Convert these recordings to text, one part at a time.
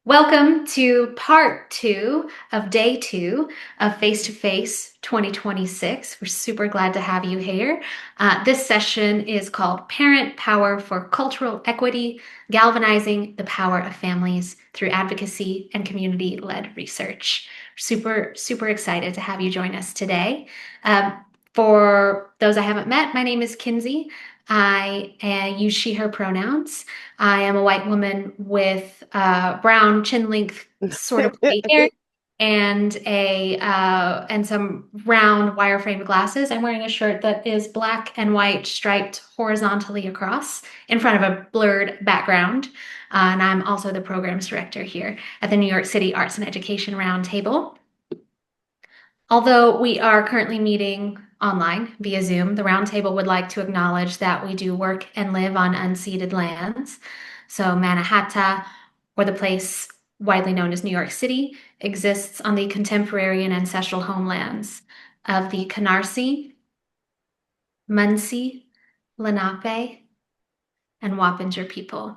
Welcome to part 2 of day 2 of Face-to-Face 2026. We're super glad to have you here. This session is called Parent Power for Cultural Equity, Galvanizing the Power of Families Through Advocacy and Community-Led Research. Super, super excited to have you join us today. For those I haven't met, my name is Kinsey. I use she, her pronouns. I am a white woman with brown chin length sort of gray hair and some round wireframe glasses. I'm wearing a shirt that is black and white striped horizontally across in front of a blurred background. And I'm also the programs director here at the New York City Arts and Education Roundtable. Although we are currently meeting online via Zoom, the Roundtable would like to acknowledge that we do work and live on unceded lands. So Mannahatta, or the place widely known as New York City, exists on the contemporary and ancestral homelands of the Canarsie, Munsee, Lenape, and Wappinger people.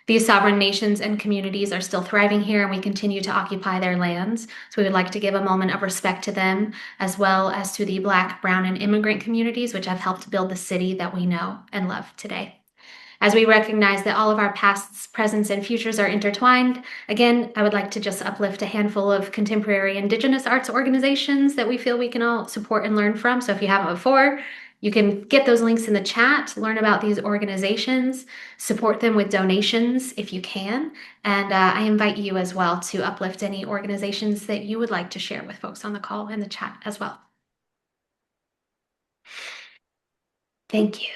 These sovereign nations and communities are still thriving here, and we continue to occupy their lands. So we would like to give a moment of respect to them, as well as to the Black, Brown, and immigrant communities, which have helped build the city that we know and love today. As we recognize that all of our pasts, presents, and futures are intertwined, again, I would like to just uplift a handful of contemporary Indigenous arts organizations that we feel we can all support and learn from. So if you haven't before, you can get those links in the chat, learn about these organizations, support them with donations if you can. And I invite you as well to uplift any organizations that you would like to share with folks on the call in the chat as well. Thank you.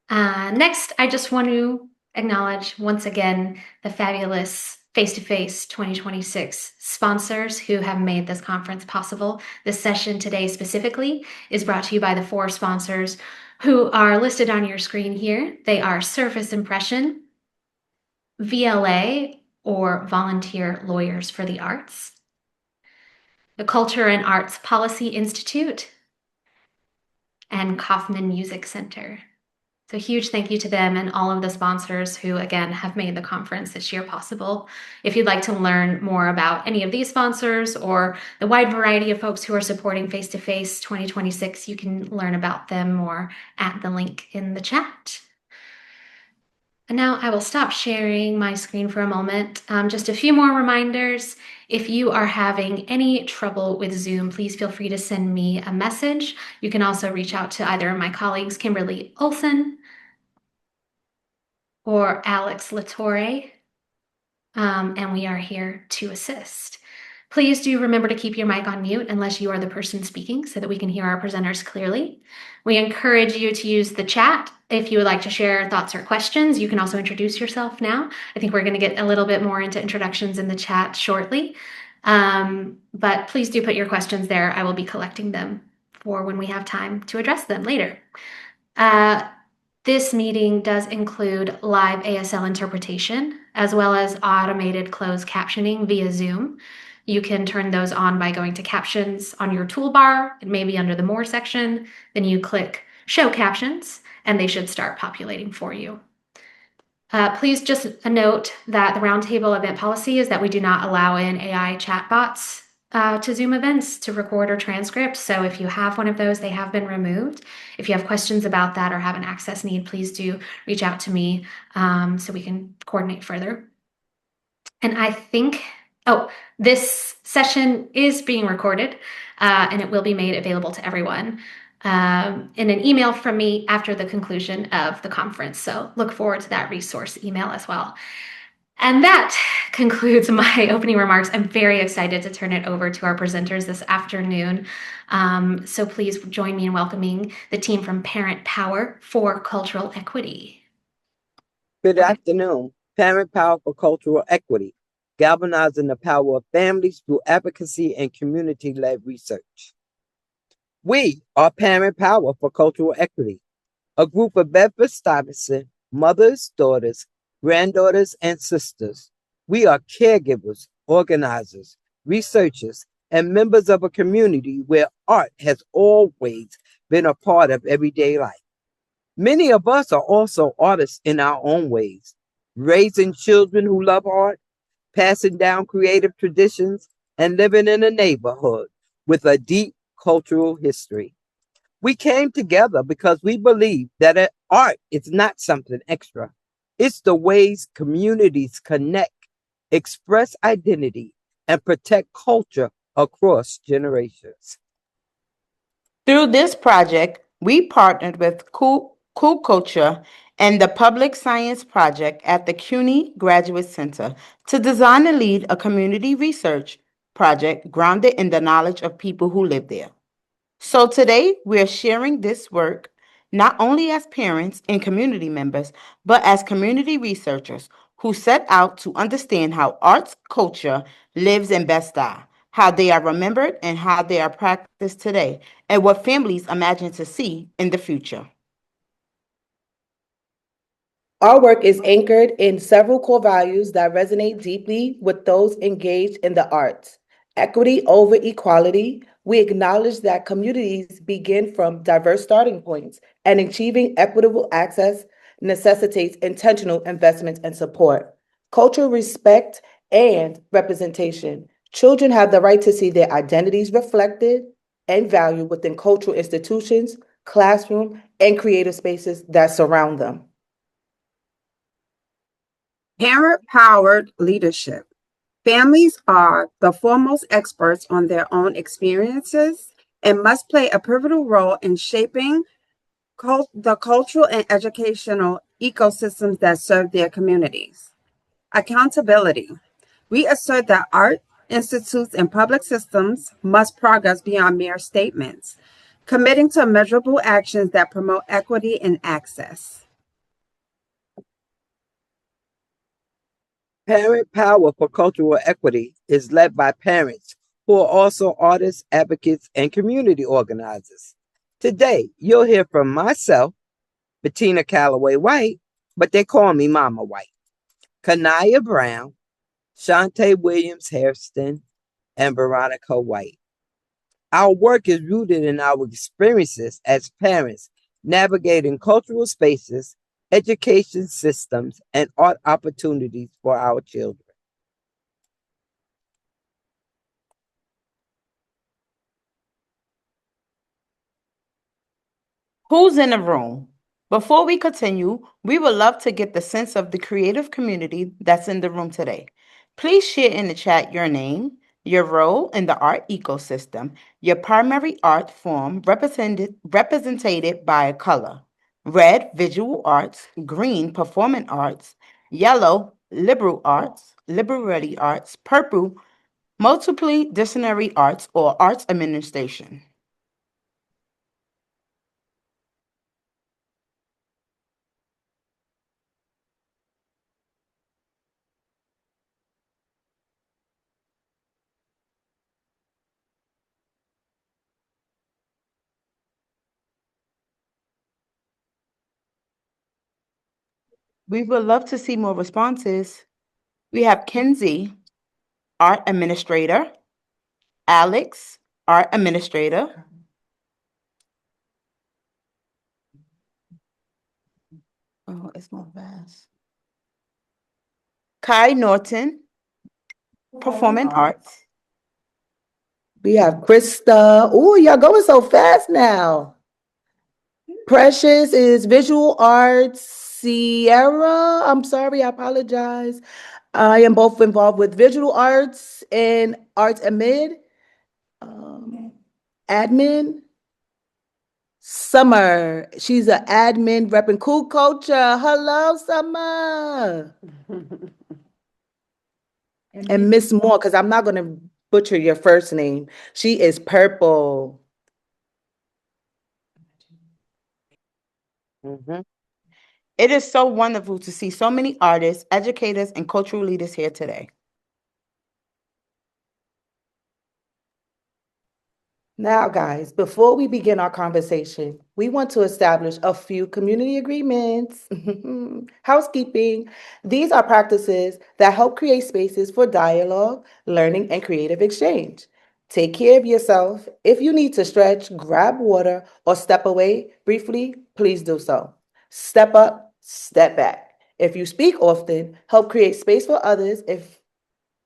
Next, I just want to acknowledge once again the fabulous Face-to-Face 2026 sponsors who have made this conference possible. This session today specifically is brought to you by the 4 sponsors who are listed on your screen here. They are Surface Impression, VLA, or Volunteer Lawyers for the Arts, the Culture and Arts Policy Institute, and Kaufman Music Center. So huge thank you to them and all of the sponsors who, again, have made the conference this year possible. If you'd like to learn more about any of these sponsors or the wide variety of folks who are supporting Face-to-Face 2026, you can learn about them more at the link in the chat. And now I will stop sharing my screen for a moment. Just a few more reminders. If you are having any trouble with Zoom, please feel free to send me a message. You can also reach out to either of my colleagues, Kimberly Olson or Alex Latore, and we are here to assist. Please do remember to keep your mic on mute unless you are the person speaking so that we can hear our presenters clearly. We encourage you to use the chat if you would like to share thoughts or questions. You can also introduce yourself now. I think we're going to get a little bit more into introductions in the chat shortly, but please do put your questions there. I will be collecting them for when we have time to address them later. This meeting does include live ASL interpretation, as well as automated closed captioning via Zoom. You can turn those on by going to Captions on your toolbar, and maybe under the More section. Then you click Show Captions, and they should start populating for you. Please just note that the Roundtable event policy is that we do not allow in AI chatbots to Zoom events to record or transcript. So if you have one of those, they have been removed. If you have questions about that or have an access need, please do reach out to me so we can coordinate further. And I think, this session is being recorded and it will be made available to everyone in an email from me after the conclusion of the conference. So look forward to that resource email as well. And that concludes my opening remarks. I'm very excited to turn it over to our presenters this afternoon. So please join me in welcoming the team from Parent Power for Cultural Equity. Good afternoon. Parent Power for Cultural Equity, galvanizing the power of families through advocacy and community-led research. We are Parent Power for Cultural Equity, a group of Bed-Stuy mothers, daughters, granddaughters, and sisters. We are caregivers, organizers, researchers, and members of a community where art has always been a part of everyday life. Many of us are also artists in our own ways, raising children who love art, passing down creative traditions, and living in a neighborhood with a deep cultural history. We came together because we believe that art is not something extra. It's the ways communities connect, express identity, and protect culture across generations. Through this project, we partnered with Cool Culture and the Public Science Project at the CUNY Graduate Center to design and lead a community research project grounded in the knowledge of people who live there. So today, we're sharing this work not only as parents and community members, but as community researchers who set out to understand how arts culture lives in Bed-Stuy, how they are remembered and how they are practiced today, and what families imagine to see in the future. Our work is anchored in several core values that resonate deeply with those engaged in the arts. Equity over equality, we acknowledge that communities begin from diverse starting points, and achieving equitable access necessitates intentional investment and support. Cultural respect and representation. Children have the right to see their identities reflected and valued within cultural institutions, classroom, and creative spaces that surround them. Parent powered leadership. Families are the foremost experts on their own experiences and must play a pivotal role in shaping the cultural and educational ecosystems that serve their communities. Accountability. We assert that art, institutes, and public systems must progress beyond mere statements, committing to measurable actions that promote equity and access. Parent Power for Cultural Equity is led by parents who are also artists, advocates, and community organizers. Today, you'll hear from myself, Bettina Calloway White, but they call me Mama White, Kanaya Brown, Shantae Williams Hairston, and Veronica White. Our work is rooted in our experiences as parents navigating cultural spaces, education systems, and art opportunities for our children. Who's in the room? Before we continue, we would love to get the sense of the creative community that's in the room today. Please share in the chat your name, your role in the art ecosystem, your primary art form represented by a color. Red, visual arts; green, performing arts; yellow, liberal arts; purple, multidisciplinary arts or arts administration. We would love to see more responses. We have Kenzie, art administrator; Alex, art administrator; oh, it's more fast. Kai Norton, performing arts. We have Krista. Oh, y'all going so fast now. Precious is visual arts. Sierra, I'm sorry, I apologize. I am both involved with visual arts and arts amid. Um, Admin. Summer, she's an admin repping Cool Culture. Hello, Summer. And Miss Moore, because I'm not going to butcher your first name. She is Purple. Mhm. It is so wonderful to see so many artists, educators, and cultural leaders here today. Now, guys, before we begin our conversation, we want to establish a few community agreements. Housekeeping. These are practices that help create spaces for dialogue, learning, and creative exchange. Take care of yourself. If you need to stretch, grab water, or step away briefly, please do so. Step up, step back. If you speak often, help create space for others. If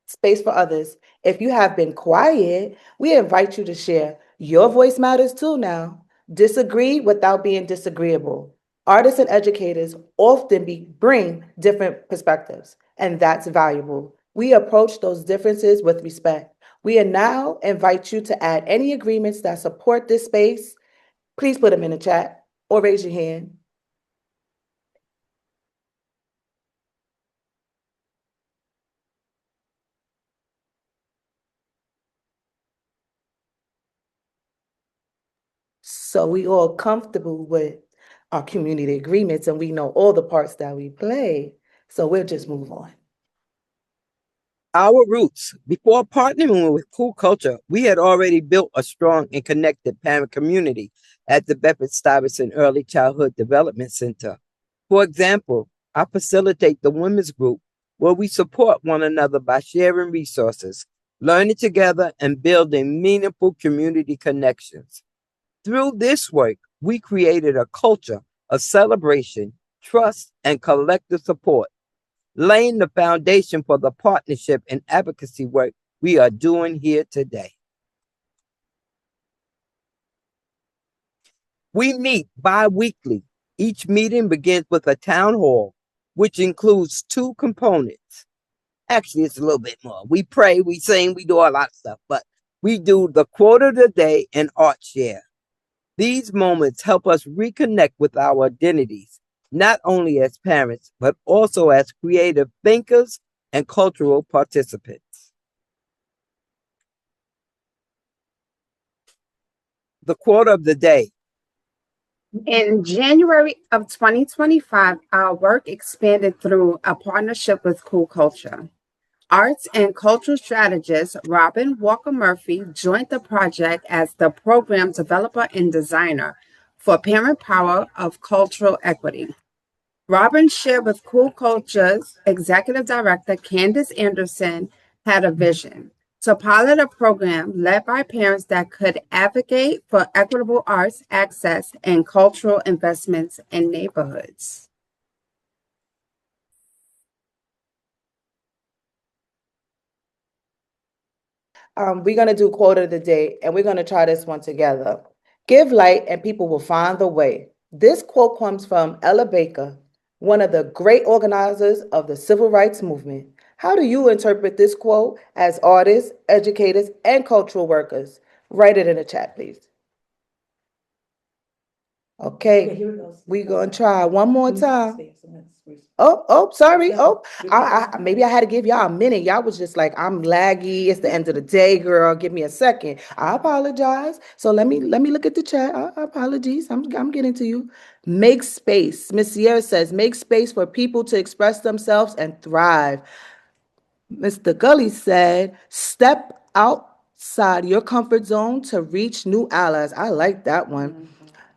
Space for others. If you have been quiet, we invite you to share. Your voice matters too now. Disagree without being disagreeable. Artists and educators often bring different perspectives, and that's valuable. We approach those differences with respect. We now invite you to add any agreements that support this space. Please put them in the chat or raise your hand. So we all comfortable with our community agreements and we know all the parts that we play. So we'll just move on. Our roots. Before partnering with Cool Culture, we had already built a strong and connected parent community at the Bedford-Stuyvesant Early Childhood Development Center. For example, I facilitate the women's group where we support one another by sharing resources, learning together, and building meaningful community connections. Through this work, we created a culture of celebration, trust, and collective support, laying the foundation for the partnership and advocacy work we are doing here today. We meet bi-weekly. Each meeting begins with a town hall, which includes two components. Actually, it's a little bit more. We pray, we sing, we do a lot of stuff, but we do the quote of the day and art share. These moments help us reconnect with our identities, not only as parents, but also as creative thinkers and cultural participants. The quote of the day. In January of 2025, our work expanded through a partnership with Cool Culture. Arts and cultural strategist Robin Walker Murphy joined the project as the program developer and designer for Parent Power of Cultural Equity. Robin shared with Cool Culture's executive director, Candace Anderson, had a vision to pilot a program led by parents that could advocate for equitable arts access and cultural investments in neighborhoods. We're going to do quote of the day, and we're going to try this one together. Give light, and people will find the way. This quote comes from Ella Baker, one of the great organizers of the civil rights movement. How do you interpret this quote as artists, educators, and cultural workers? Write it in the chat, please. Okay, we're going to try one more time. Sorry. Maybe I had to give y'all a minute. Y'all was just like, I'm laggy. It's the end of the day, girl. Give me a second. I apologize. So let me look at the chat. Apologies. I'm getting to you. Make space. Miss Sierra says, make space for people to express themselves and thrive. Mr. Gully said, step outside your comfort zone to reach new allies. I like that one.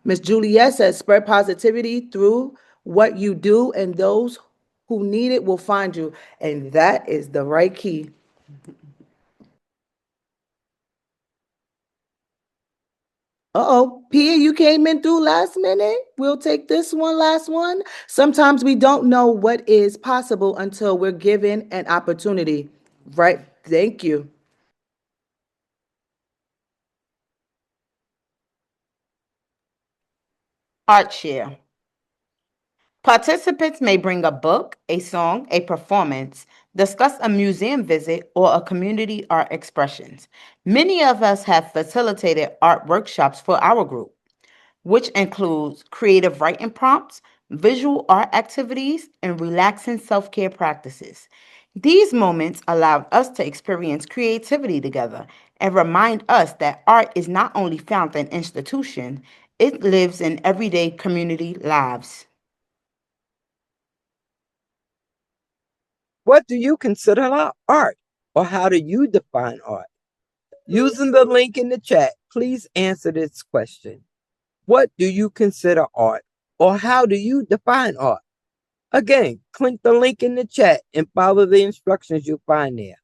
Miss Juliet says, spread positivity through what you do, and those who need it will find you. And that is the right key. Pia, you came in through last minute. We'll take this one, last one. Sometimes we don't know what is possible until we're given an opportunity. Right? Thank you. Art share. Participants may bring a book, a song, a performance, discuss a museum visit, or a community art expressions. Many of us have facilitated art workshops for our group, which includes creative writing prompts, visual art activities, and relaxing self-care practices. These moments allow us to experience creativity together and remind us that art is not only found in institutions, it lives in everyday community lives. What do you consider art, or how do you define art? Using the link in the chat, please answer this question. What do you consider art, or how do you define art? Again, click the link in the chat and follow the instructions you'll find there.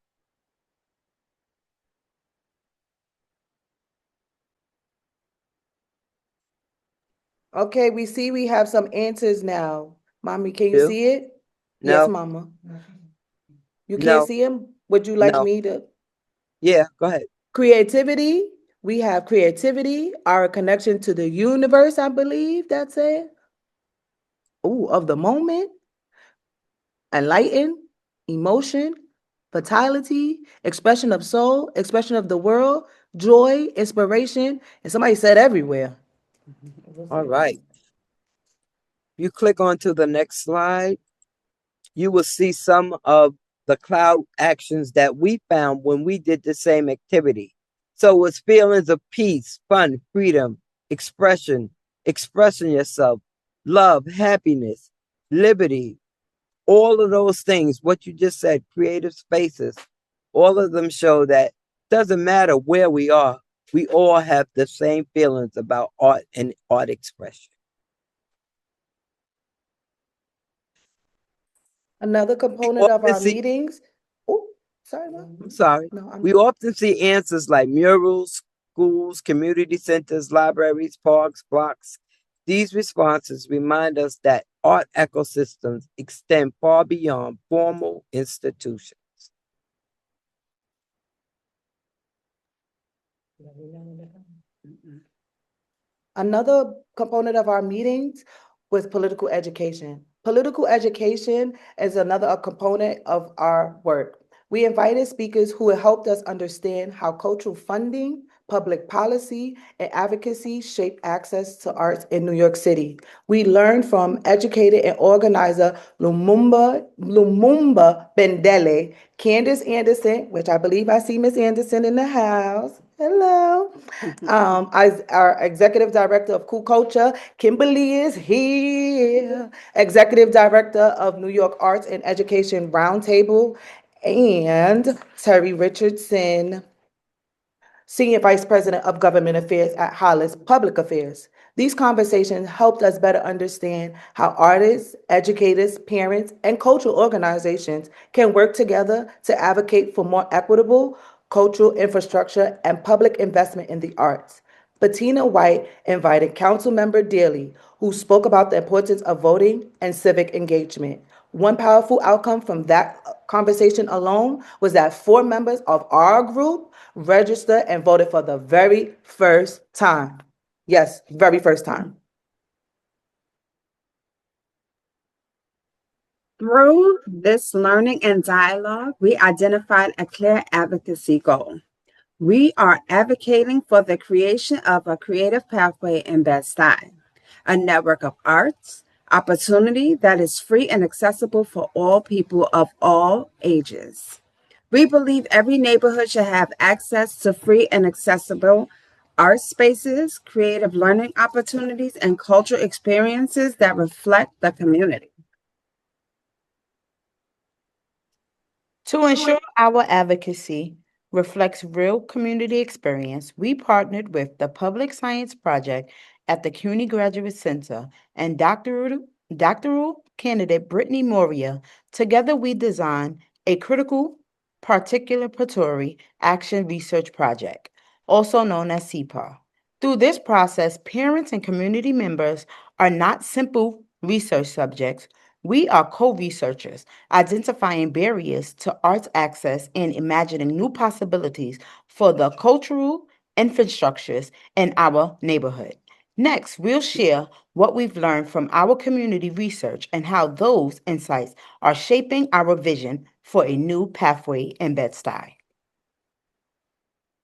Okay, we have some answers now. Mommy, can you see it? No. Yes, Mama. You can't see him? Would you like No. me to? Yeah, go ahead. Creativity. We have creativity, our connection to the universe, I believe that's it. Ooh, of the moment, enlighten, emotion, vitality, expression of soul, expression of the world, joy, inspiration, and somebody said everywhere. All right. You click onto the next slide, you will see some of the cloud actions that we found when we did the same activity. So it's feelings of peace, fun, freedom, expression, expressing yourself, love, happiness, liberty, all of those things, what you just said, creative spaces, all of them show that doesn't matter where we are, we all have the same feelings about art and art expression. Another component of our meetings. Oh, sorry, Mom. I'm sorry. No, We often see answers like murals, schools, community centers, libraries, parks, blocks. These responses remind us that art ecosystems extend far beyond formal institutions. Another component of our meetings was political education. Political education is another component of our work. We invited speakers who helped us understand how cultural funding, public policy, and advocacy shape access to arts in New York City. We learned from educator and organizer Lumumba Bendele, Candace Anderson, which I believe I see Miss Anderson in the house. Hello. As our executive director of Cool Culture, Kimberly is here. Executive director of New York Arts and Education Roundtable, and Terry Richardson, Senior Vice President of Government Affairs at Hollis Public Affairs. These conversations helped us better understand how artists, educators, parents, and cultural organizations can work together to advocate for more equitable cultural infrastructure and public investment in the arts. Bettina White invited Councilmember Daly, who spoke about the importance of voting and civic engagement. One powerful outcome from that conversation alone was that 4 members of our group registered and voted for the very first time. Yes, very first time. Through this learning and dialogue, we identified a clear advocacy goal. We are advocating for the creation of a creative pathway in Bed-Stuy, a network of arts, opportunity that is free and accessible for all people of all ages. We believe every neighborhood should have access to free and accessible art spaces, creative learning opportunities, and cultural experiences that reflect the community. To ensure our advocacy reflects real community experience, we partnered with the Public Science Project at the CUNY Graduate Center and doctoral candidate Brittany Moria. Together, we designed a Critical Participatory Action Research Project, also known as CPAR. Through this process, parents and community members are not simple research subjects. We are co-researchers, identifying barriers to arts access and imagining new possibilities for the cultural infrastructures in our neighborhood. Next, we'll share what we've learned from our community research and how those insights are shaping our vision for a new pathway in Bed-Stuy.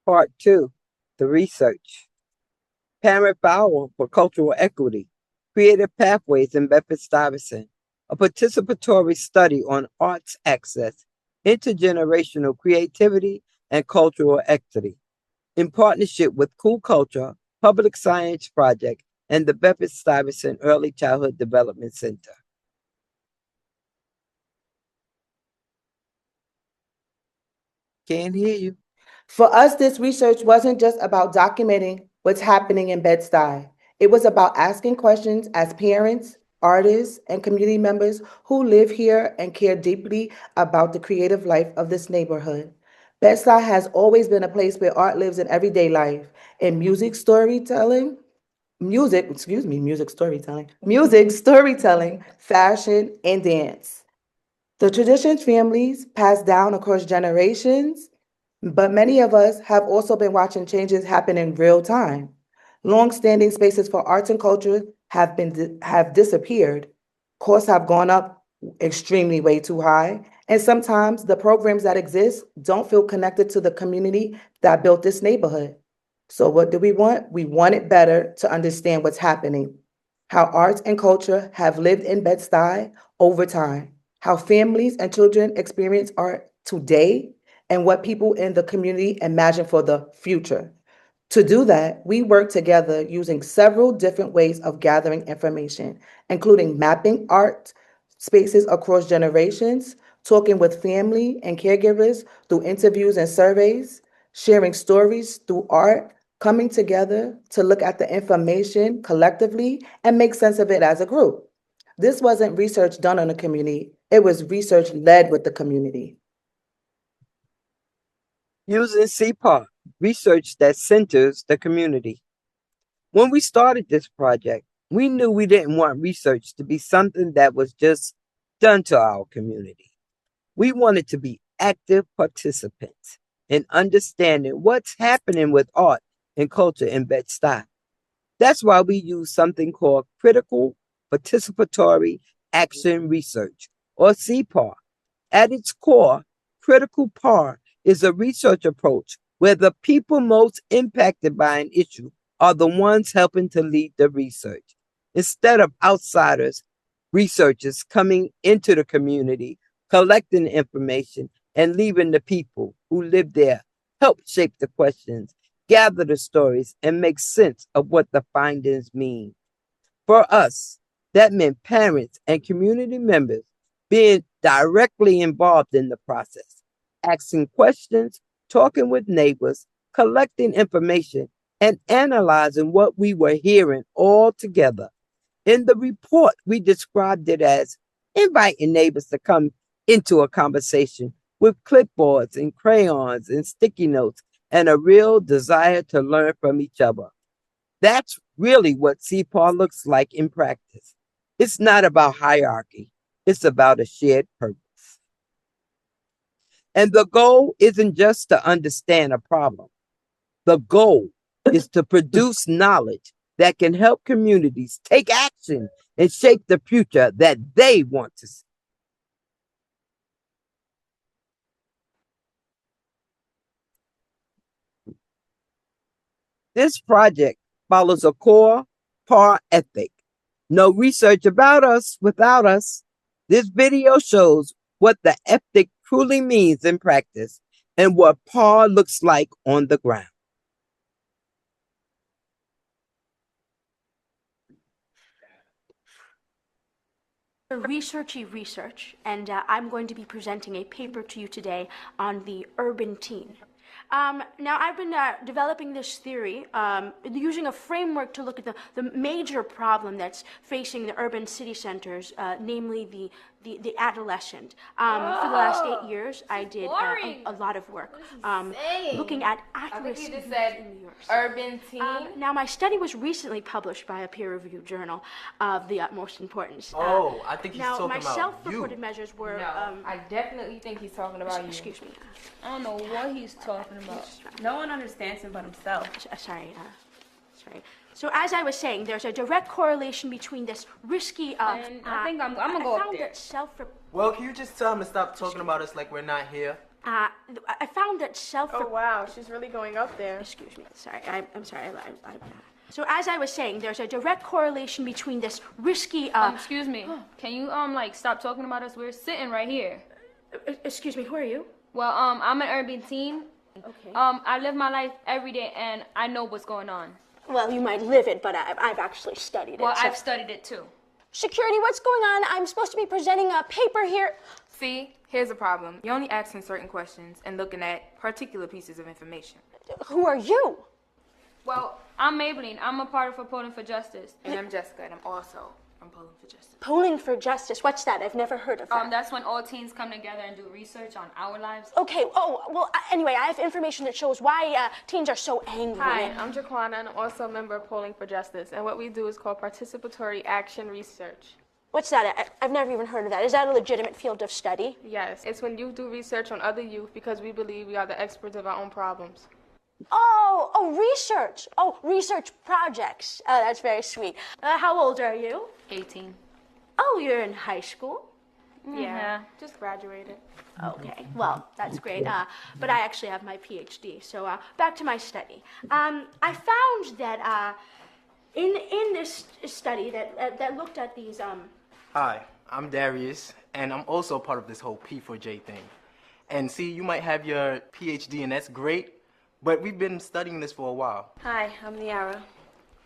Part 2, the research. Parent Power for Cultural Equity, Creative Pathways in Bedford-Stuyvesant, a participatory study on arts access, intergenerational creativity, and cultural equity, in partnership with Cool Culture, Public Science Project, and the Bedford-Stuyvesant Early Childhood Development Center. Can't hear you. For us, this research wasn't just about documenting what's happening in Bed-Stuy. It was about asking questions as parents, artists, and community members who live here and care deeply about the creative life of this neighborhood. Bed-Stuy has always been a place where art lives in everyday life, in music storytelling, music storytelling, fashion, and dance. The traditions families pass down across generations, but many of us have also been watching changes happen in real time. Long-standing spaces for arts and culture have disappeared. Costs have gone up extremely way too high, and sometimes the programs that exist don't feel connected to the community that built this neighborhood. So what do we want? We want it better to understand what's happening, how arts and culture have lived in Bed-Stuy over time, how families and children experience art today, and what people in the community imagine for the future. To do that, we work together using several different ways of gathering information, including mapping art spaces across generations, talking with family and caregivers through interviews and surveys, sharing stories through art, coming together to look at the information collectively and make sense of it as a group. This wasn't research done on the community, it was research led with the community. Using CPAR, research that centers the community. When we started this project, we knew we didn't want research to be something that was just done to our community. We wanted to be active participants in understanding what's happening with art and culture in Bed-Stuy. That's why we use something called Critical Participatory Action Research, or CPAR. At its core, Critical PAR is a research approach where the people most impacted by an issue are the ones helping to lead the research. Instead of outsiders, researchers coming into the community, collecting information, and leaving the people who live there help shape the questions, gather the stories, and make sense of what the findings mean. For us, that meant parents and community members being directly involved in the process, asking questions, talking with neighbors, collecting information, and analyzing what we were hearing all together. In the report, we described it as inviting neighbors to come into a conversation with clipboards and crayons and sticky notes and a real desire to learn from each other. That's really what CPAR looks like in practice. It's not about hierarchy, it's about a shared purpose. And the goal isn't just to understand a problem. The goal is to produce knowledge that can help communities take action and shape the future that they want to see. This project follows a core PAR ethic. No research about us without us. This video shows what the ethic truly means in practice and what PAR looks like on the ground. Researchy research, and I'm going to be presenting a paper to you today on the urban teen. Now, I've been developing this theory using a framework to look at the major problem that's facing the urban city centers, namely the adolescent. For the last 8 years, I did a lot of work looking at accuracy in years. Urban teen? Now, my study was recently published by a peer-reviewed journal of the utmost importance. I think he's talking about you. Now, my self-reported measures were... I definitely think he's talking about you. Excuse me. I don't know what he's talking about. No one understands him but himself. Sorry. So as I was saying, there's a direct correlation between this risky... and I think I'm gonna go up there. Well, can you just tell him to stop talking about us like we're not here? I found that Oh, wow, she's really going up there. Excuse me. Sorry. I'm sorry. So as I was saying, there's a direct correlation between this risky... Excuse me. Can you, like, stop talking about us? We're sitting right here. Excuse me, who are you? Well, I'm an urban teen. Okay. I live my life every day, and I know what's going on. Well, you might live it, but I've actually studied it. Well, I've studied it, too. Security, what's going on? I'm supposed to be presenting a paper here. See, here's the problem. You're only asking certain questions and looking at particular pieces of information. Who are you? Well, I'm Maybelline. I'm a part of Polling for Justice. And I'm Jessica, and I'm also from Polling for Justice. Polling for Justice? What's that? I've never heard of that. That's when all teens come together and do research on our lives. Okay, anyway, I have information that shows why teens are so angry. Hi, I'm Jaquana, and I'm also a member of Polling for Justice. And what we do is called Participatory Action Research. What's that? I've never even heard of that. Is that a legitimate field of study? Yes, it's when youth do research on other youth because we believe we are the experts of our own problems. Research. Oh, research projects. That's very sweet. How old are you? 18. Oh, you're in high school? Yeah, just graduated. Okay, well, that's great. But I actually have my PhD, so back to my study. I found that in this study that looked at these Hi, I'm Darius, and I'm also part of this whole P4J thing. And see, you might have your PhD, and that's great, but we've been studying this for a while. Hi, I'm Niara.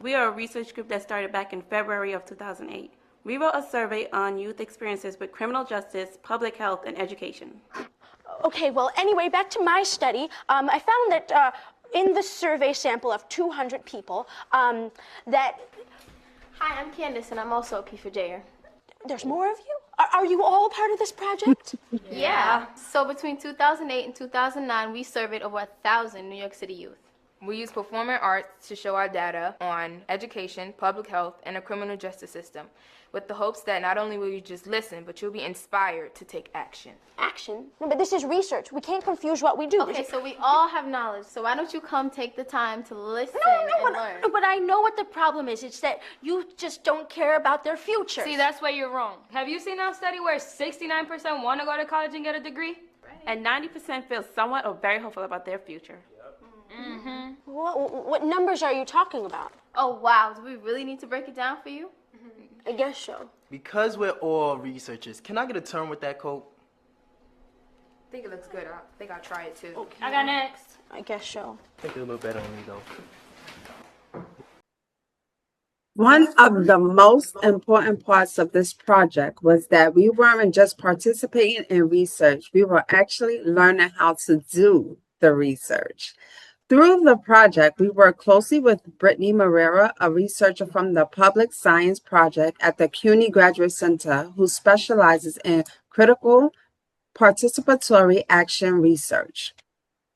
We are a research group that started back in February of 2008. We wrote a survey on youth experiences with criminal justice, public health, and education. Okay, well, anyway, back to my study. I found that in the survey sample of 200 people, that... Hi, I'm Candace, and I'm also a P4Jer. There's more of you? Are you all part of this project? Yeah. So between 2008 and 2009, we surveyed over 1,000 New York City youth. We use performing arts to show our data on education, public health, and the criminal justice system, with the hopes that not only will you just listen, but you'll be inspired to take action. Action? No, but this is research. We can't confuse what we do. Okay, so we all have knowledge, so why don't you come take the time to listen and learn? No, but I know what the problem is. It's that you just don't care about their future. See, that's where you're wrong. Have you seen our study where 69% want to go to college and get a degree? And 90% feel somewhat or very hopeful about their future. Mm-hmm. What numbers are you talking about? Oh, wow. Do we really need to break it down for you? I guess so. Because we're all researchers, can I get a turn with that coat? I think it looks good. I think I'll try it too. Okay. I got next. I guess so. I think it'll look better on me, though. One of the most important parts of this project was that we weren't just participating in research, we were actually learning how to do the research. Through the project, we worked closely with Brittany Marrera, a researcher from the Public Science Project at the CUNY Graduate Center, who specializes in critical participatory action research.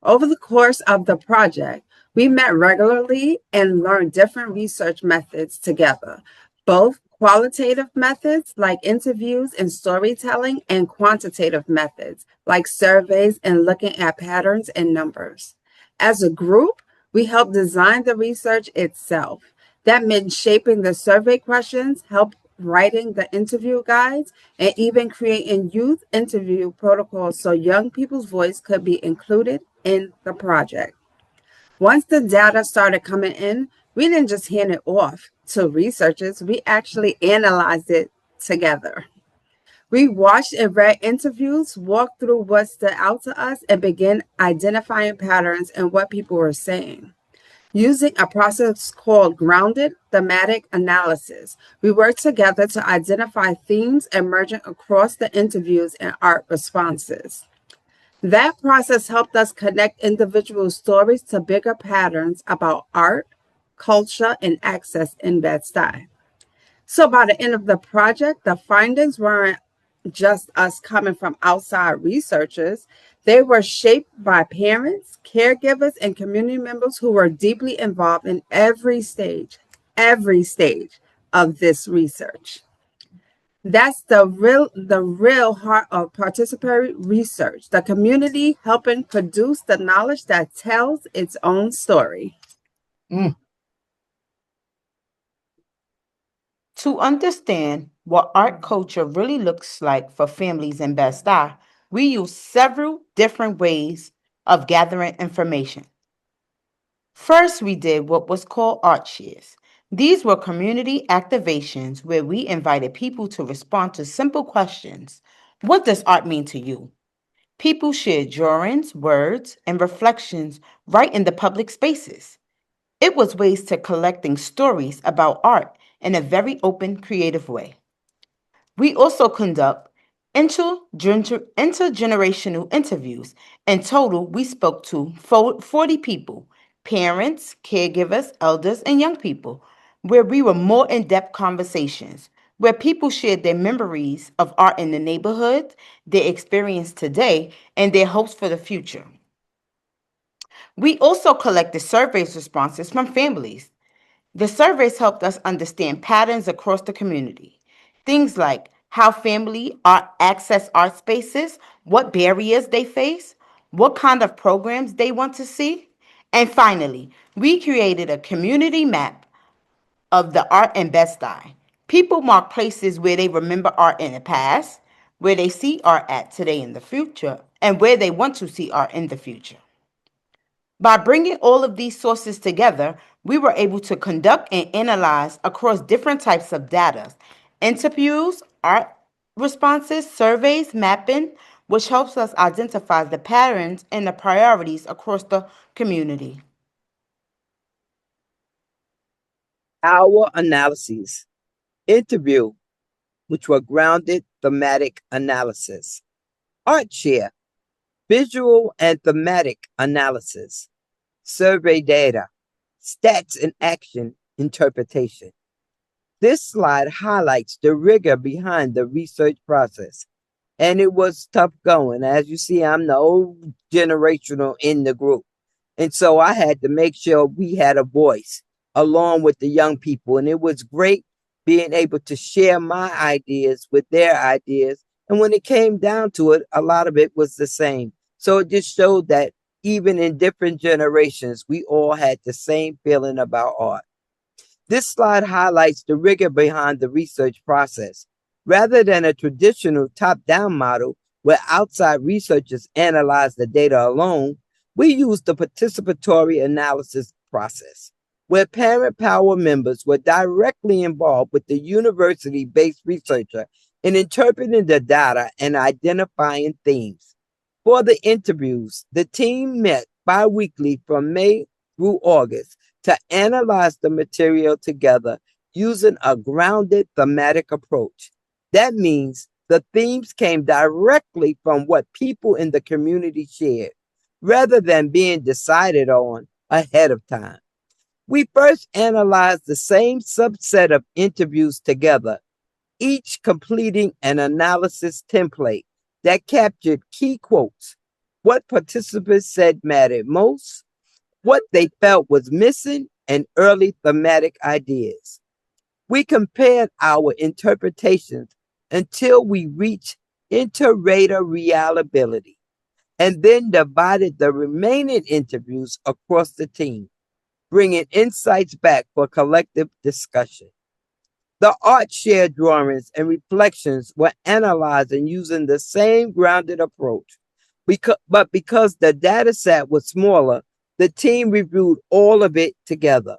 Over the course of the project, we met regularly and learned different research methods together, both qualitative methods like interviews and storytelling, and quantitative methods like surveys and looking at patterns and numbers. As a group, we helped design the research itself. That meant shaping the survey questions, help writing the interview guides, and even creating youth interview protocols so young people's voice could be included in the project. Once the data started coming in, we didn't just hand it off to researchers, we actually analyzed it together. We watched and read interviews, walked through what stood out to us, and began identifying patterns in what people were saying. Using a process called grounded thematic analysis, we worked together to identify themes emerging across the interviews and art responses. That process helped us connect individual stories to bigger patterns about art, culture, and access in Bed-Stuy. So by the end of the project, the findings weren't just us coming from outside researchers. They were shaped by parents, caregivers, and community members who were deeply involved in every stage of this research. That's the real heart of participatory research, the community helping produce the knowledge that tells its own story. To understand what art culture really looks like for families in Bed-Stuy, we use several different ways of gathering information. First, we did what was called art shares. These were community activations where we invited people to respond to simple questions. What does art mean to you? People shared drawings, words, and reflections right in the public spaces. It was ways to collecting stories about art in a very open, creative way. We also conduct intergenerational interviews. In total, we spoke to 40 people, parents, caregivers, elders, and young people, where we were more in-depth conversations, where people shared their memories of art in the neighborhood, their experience today, and their hopes for the future. We also collected surveys responses from families. The surveys helped us understand patterns across the community. Things like how family art access art spaces, what barriers they face, what kind of programs they want to see. And finally, we created a community map of the art in Bed-Stuy. People mark places where they remember art in the past, where they see art at today in the future, and where they want to see art in the future. By bringing all of these sources together, we were able to conduct and analyze across different types of data, interviews, art responses, surveys, mapping, which helps us identify the patterns and the priorities across the community. Our analyses. Interview, which were grounded thematic analysis. Art share, visual and thematic analysis. Survey data, stats and action interpretation. This slide highlights the rigor behind the research process. And it was tough going. As you see, I'm the old generational in the group. And so I had to make sure we had a voice along with the young people. And it was great being able to share my ideas with their ideas. And when it came down to it, a lot of it was the same. So it just showed that even in different generations, we all had the same feeling about art. This slide highlights the rigor behind the research process. Rather than a traditional top-down model where outside researchers analyze the data alone, we use the participatory analysis process, where parent power members were directly involved with the university-based researcher in interpreting the data and identifying themes. For the interviews, the team met bi-weekly from May through August to analyze the material together using a grounded thematic approach. That means the themes came directly from what people in the community shared, rather than being decided on ahead of time. We first analyzed the same subset of interviews together, each completing an analysis template that captured key quotes, what participants said mattered most, what they felt was missing, and early thematic ideas. We compared our interpretations until we reached inter-rater reliability, and then divided the remaining interviews across the team, bringing insights back for collective discussion. The art share drawings and reflections were analyzed and using the same grounded approach. But because the data set was smaller, the team reviewed all of it together.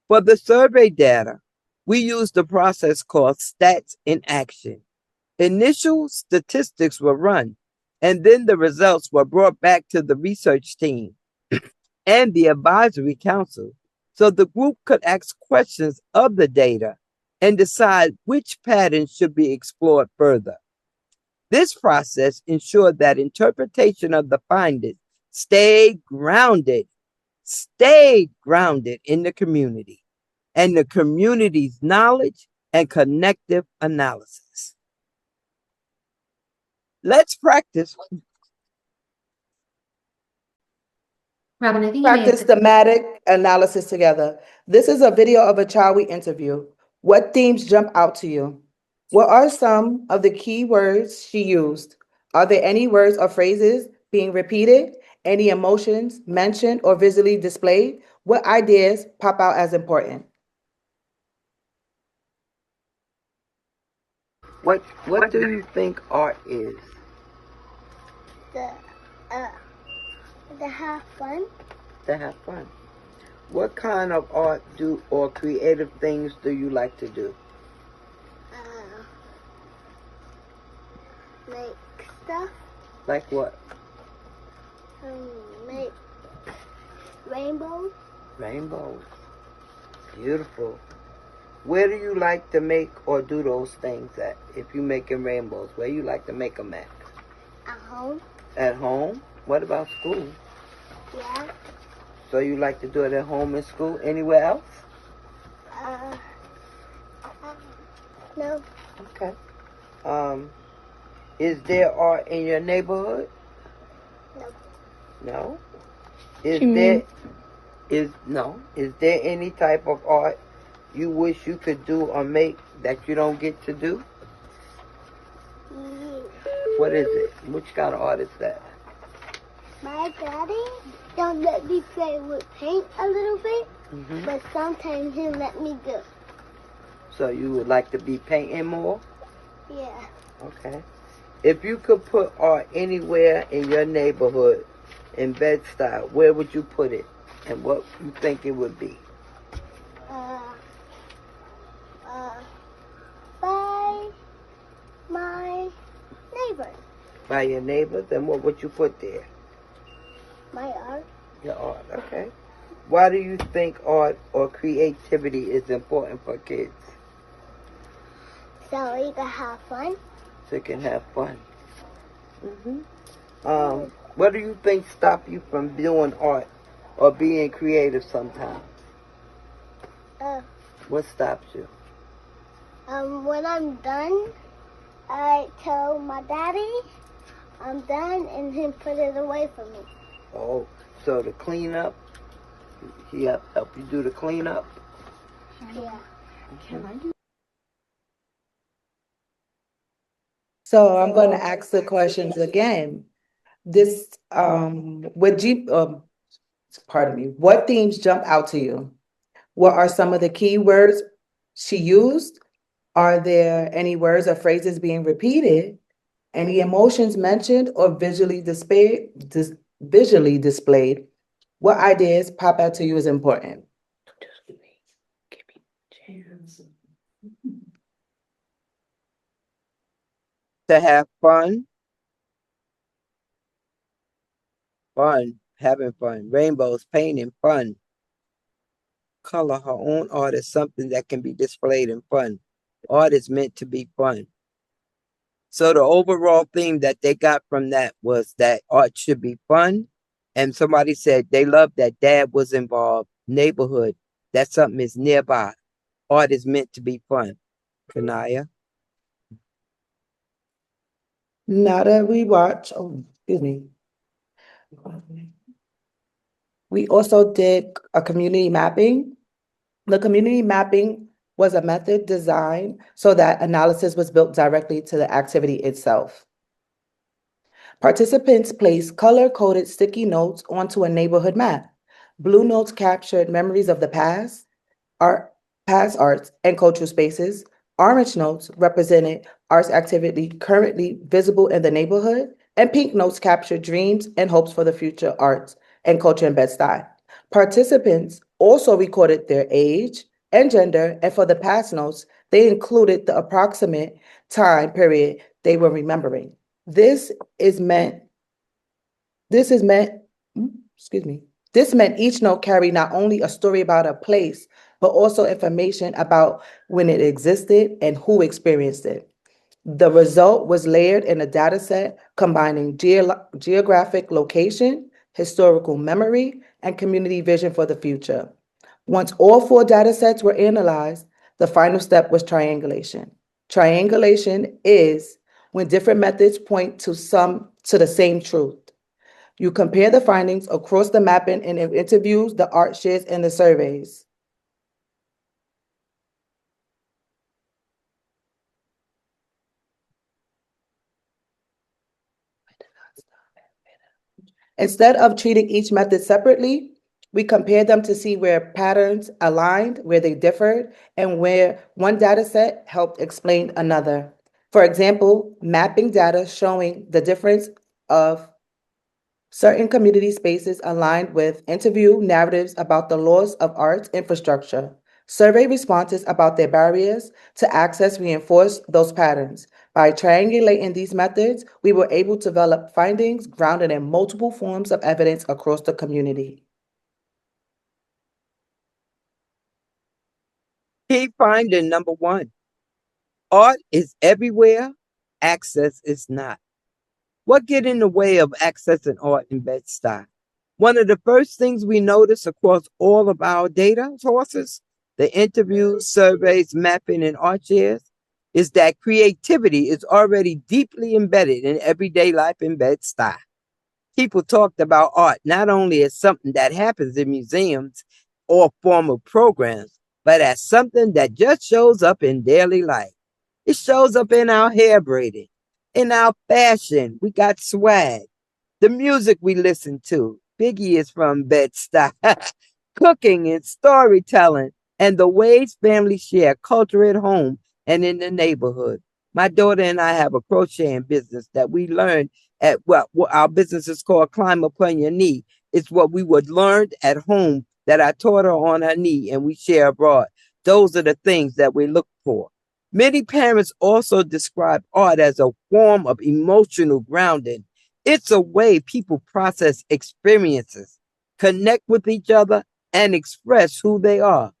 For the survey data, we used a process called stats in action. Initial statistics were run, and then the results were brought back to the research team and the advisory council so the group could ask questions of the data and decide which patterns should be explored further. This process ensured that interpretation of the findings stayed grounded in the community and the community's knowledge and connective analysis. Let's practice. Robin, I think you may Practice have thematic analysis together. This is a video of a child we interview. What themes jump out to you? What are some of the key words she used? Are there any words or phrases being repeated? Any emotions mentioned or visually displayed? What ideas pop out as important? What do you think art is? The to have fun. To have fun. What kind of art or creative things do you like to do? Make stuff. Like what? Make rainbows. Rainbows. Beautiful. Where do you like to make or do those things at? If you're making rainbows, where you like to make them at? At home. At home? What about school? Yeah. So you like to do it at home and school? Anywhere else? No. Okay. Is there art in your neighborhood? No. No? Is there any type of art you wish you could do or make that you don't get to do? What is it? Which kind of art is that? My daddy don't let me play with paint a little bit, but sometimes he'll let me go. So you would like to be painting more? Yeah. Okay. If you could put art anywhere in your neighborhood in Bed-Stuy, where would you put it? And what you think it would be? By my neighbors. By your neighbors? And what would you put there? My art. Your art, okay. Why do you think art or creativity is important for kids? So we can have fun. So you can have fun. What do you think stop you from doing art or being creative sometimes? What stops you? When I'm done, I tell my daddy I'm done and he put it away for me. Oh, so the cleanup, he help you do the cleanup? Yeah. So I'm going to ask the questions again. This, pardon me, what themes jump out to you? What are some of the key words she used? Are there any words or phrases being repeated? Any emotions mentioned or visually displayed? What ideas pop out to you as important? To have fun. Fun, having fun. Rainbows, painting, fun. Color, her own art is something that can be displayed in fun. Art is meant to be fun. So the overall theme that they got from that was that art should be fun. And somebody said they love that dad was involved. Neighborhood, that something is nearby. Art is meant to be fun. Kanaya? Now that we watch, excuse me. We also did a community mapping. The community mapping was a method designed so that analysis was built directly to the activity itself. Participants placed color-coded sticky notes onto a neighborhood map. Blue notes captured memories of the past arts and cultural spaces. Orange notes represented arts activity currently visible in the neighborhood, and pink notes captured dreams and hopes for the future arts and culture in Bed-Stuy. Participants also recorded their age and gender, and for the past notes, they included the approximate time period they were remembering. This meant each note carried not only a story about a place, but also information about when it existed and who experienced it. The result was layered in a data set combining geographic location, historical memory, and community vision for the future. Once all 4 data sets were analyzed, the final step was triangulation. Triangulation is when different methods point to the same truth. You compare the findings across the mapping and interviews, the art shares, and the surveys. Instead of treating each method separately, we compared them to see where patterns aligned, where they differed, and where one data set helped explain another. For example, mapping data showing the difference of certain community spaces aligned with interview narratives about the loss of arts infrastructure. Survey responses about their barriers to access reinforced those patterns. By triangulating these methods, we were able to develop findings grounded in multiple forms of evidence across the community. Key finding number 1. Art is everywhere, access is not. What get in the way of accessing art in Bed-Stuy? One of the first things we notice across all of our data sources, the interviews, surveys, mapping, and art shares, is that creativity is already deeply embedded in everyday life in Bed-Stuy. People talked about art not only as something that happens in museums or formal programs, but as something that just shows up in daily life. It shows up in our hair braiding, In our fashion, we got swag. The music we listen to. Biggie is from Bed-Stuy. Cooking and storytelling, and the ways families share culture at home and in the neighborhood. My daughter and I have a crocheting business that we learned at what our business is called Climb Upon Your Knee. It's what we would learn at home that I taught her on her knee and we share abroad. Those are the things that we look for. Many parents also describe art as a form of emotional grounding. It's a way people process experiences, connect with each other, and express who they are.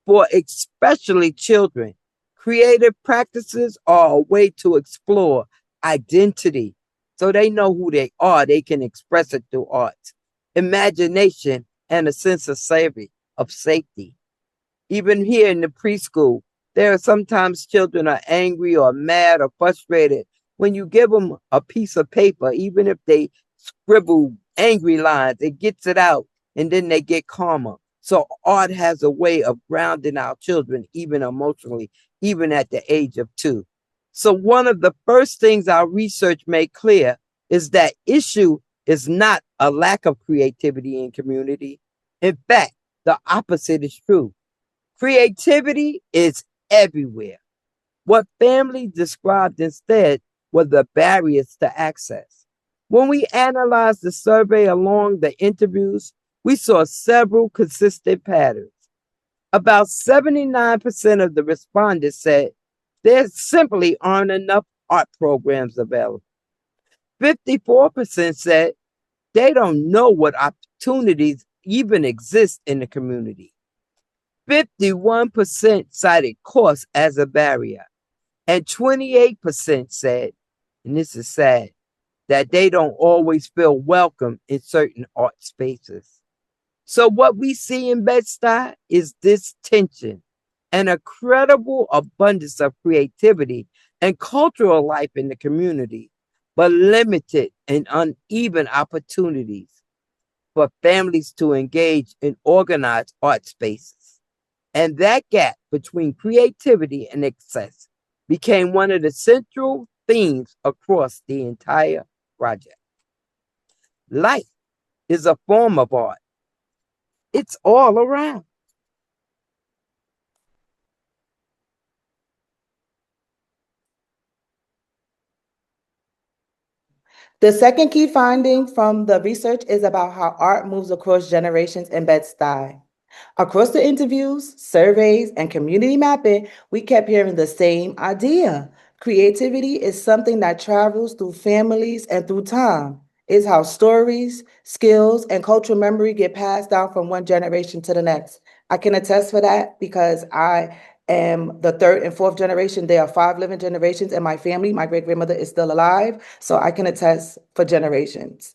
For especially children, creative practices are a way to explore identity. So they know who they are. They can express it through art, imagination, and a sense of safety. Even here in the preschool, there are sometimes children are angry or mad or frustrated. When you give them a piece of paper, even if they scribble angry lines, it gets it out and then they get calmer. So art has a way of grounding our children, even emotionally, even at the age of 2. So one of the first things our research made clear is that issue is not a lack of creativity in community. In fact, the opposite is true. Creativity is everywhere. What families described instead were the barriers to access. When we analyzed the survey along the interviews, we saw several consistent patterns. About 79% of the respondents said there simply aren't enough art programs available. 54% said they don't know what opportunities even exist in the community. 51% cited cost as a barrier, and 28% said, and this is sad, that they don't always feel welcome in certain art spaces. So what we see in Bed-Stuy is this tension, an incredible abundance of creativity and cultural life in the community, but limited and uneven opportunities for families to engage in organized art spaces. And that gap between creativity and access became one of the central themes across the entire project. Life is a form of art. It's all around. The second key finding from the research is about how art moves across generations in Bed-Stuy. Across the interviews, surveys, and community mapping, we kept hearing the same idea. Creativity is something that travels through families and through time. It's how stories, skills, and cultural memory get passed down from one generation to the next. I can attest for that because I am the third and fourth generation. There are 5 living generations in my family. My great-grandmother is still alive, so I can attest for generations.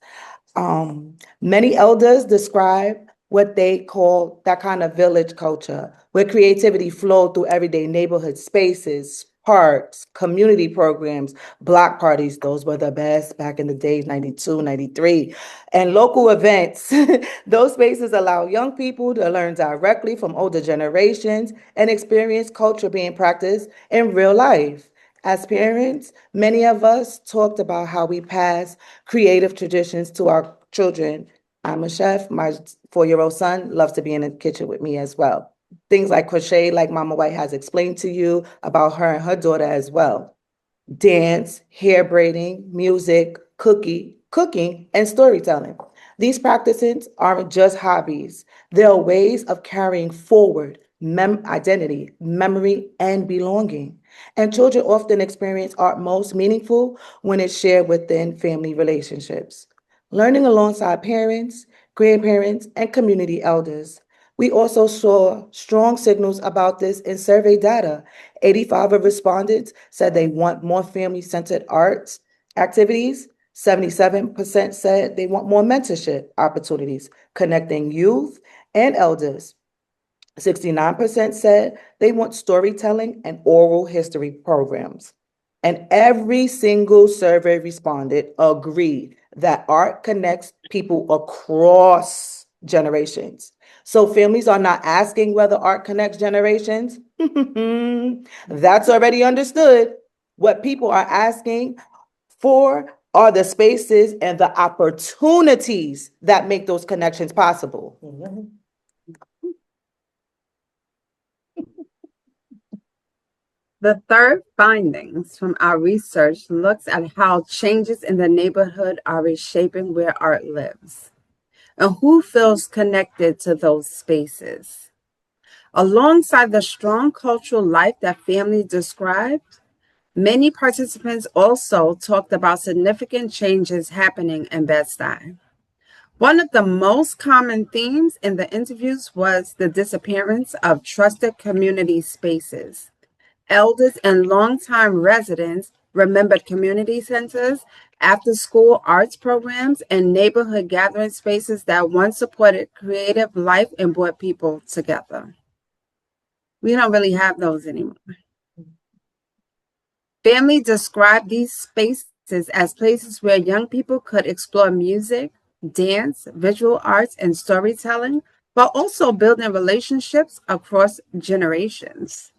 Many elders describe what they call that kind of village culture, where creativity flowed through everyday neighborhood spaces, parks, community programs, block parties. Those were the best back in the days, 92, 93, and local events. Those spaces allow young people to learn directly from older generations and experience culture being practiced in real life. As parents, many of us talked about how we pass creative traditions to our children. I'm a chef. My 4-year-old son loves to be in the kitchen with me as well. Things like crochet, like Mama White has explained to you about her and her daughter as well. Dance, hair braiding, music, cooking, and storytelling. These practices aren't just hobbies. They're ways of carrying forward identity, memory, and belonging. And children often experience art most meaningful when it's shared within family relationships. Learning alongside parents, grandparents, and community elders. We also saw strong signals about this in survey data. 85 of respondents said they want more family-centered arts activities. 77% said they want more mentorship opportunities, connecting youth and elders. 69% said they want storytelling and oral history programs. And every single survey respondent agreed that art connects people across generations. So families are not asking whether art connects generations. That's already understood. What people are asking for are the spaces and the opportunities that make those connections possible. The third findings from our research looks at how changes in the neighborhood are reshaping where art lives and who feels connected to those spaces. Alongside the strong cultural life that families described, many participants also talked about significant changes happening in Bed-Stuy. One of the most common themes in the interviews was the disappearance of trusted community spaces. Elders and longtime residents remembered community centers, after-school arts programs, and neighborhood gathering spaces that once supported creative life and brought people together. We don't really have those anymore. Families describe these spaces as places where young people could explore music, dance, visual arts, and storytelling, but also building relationships across generations.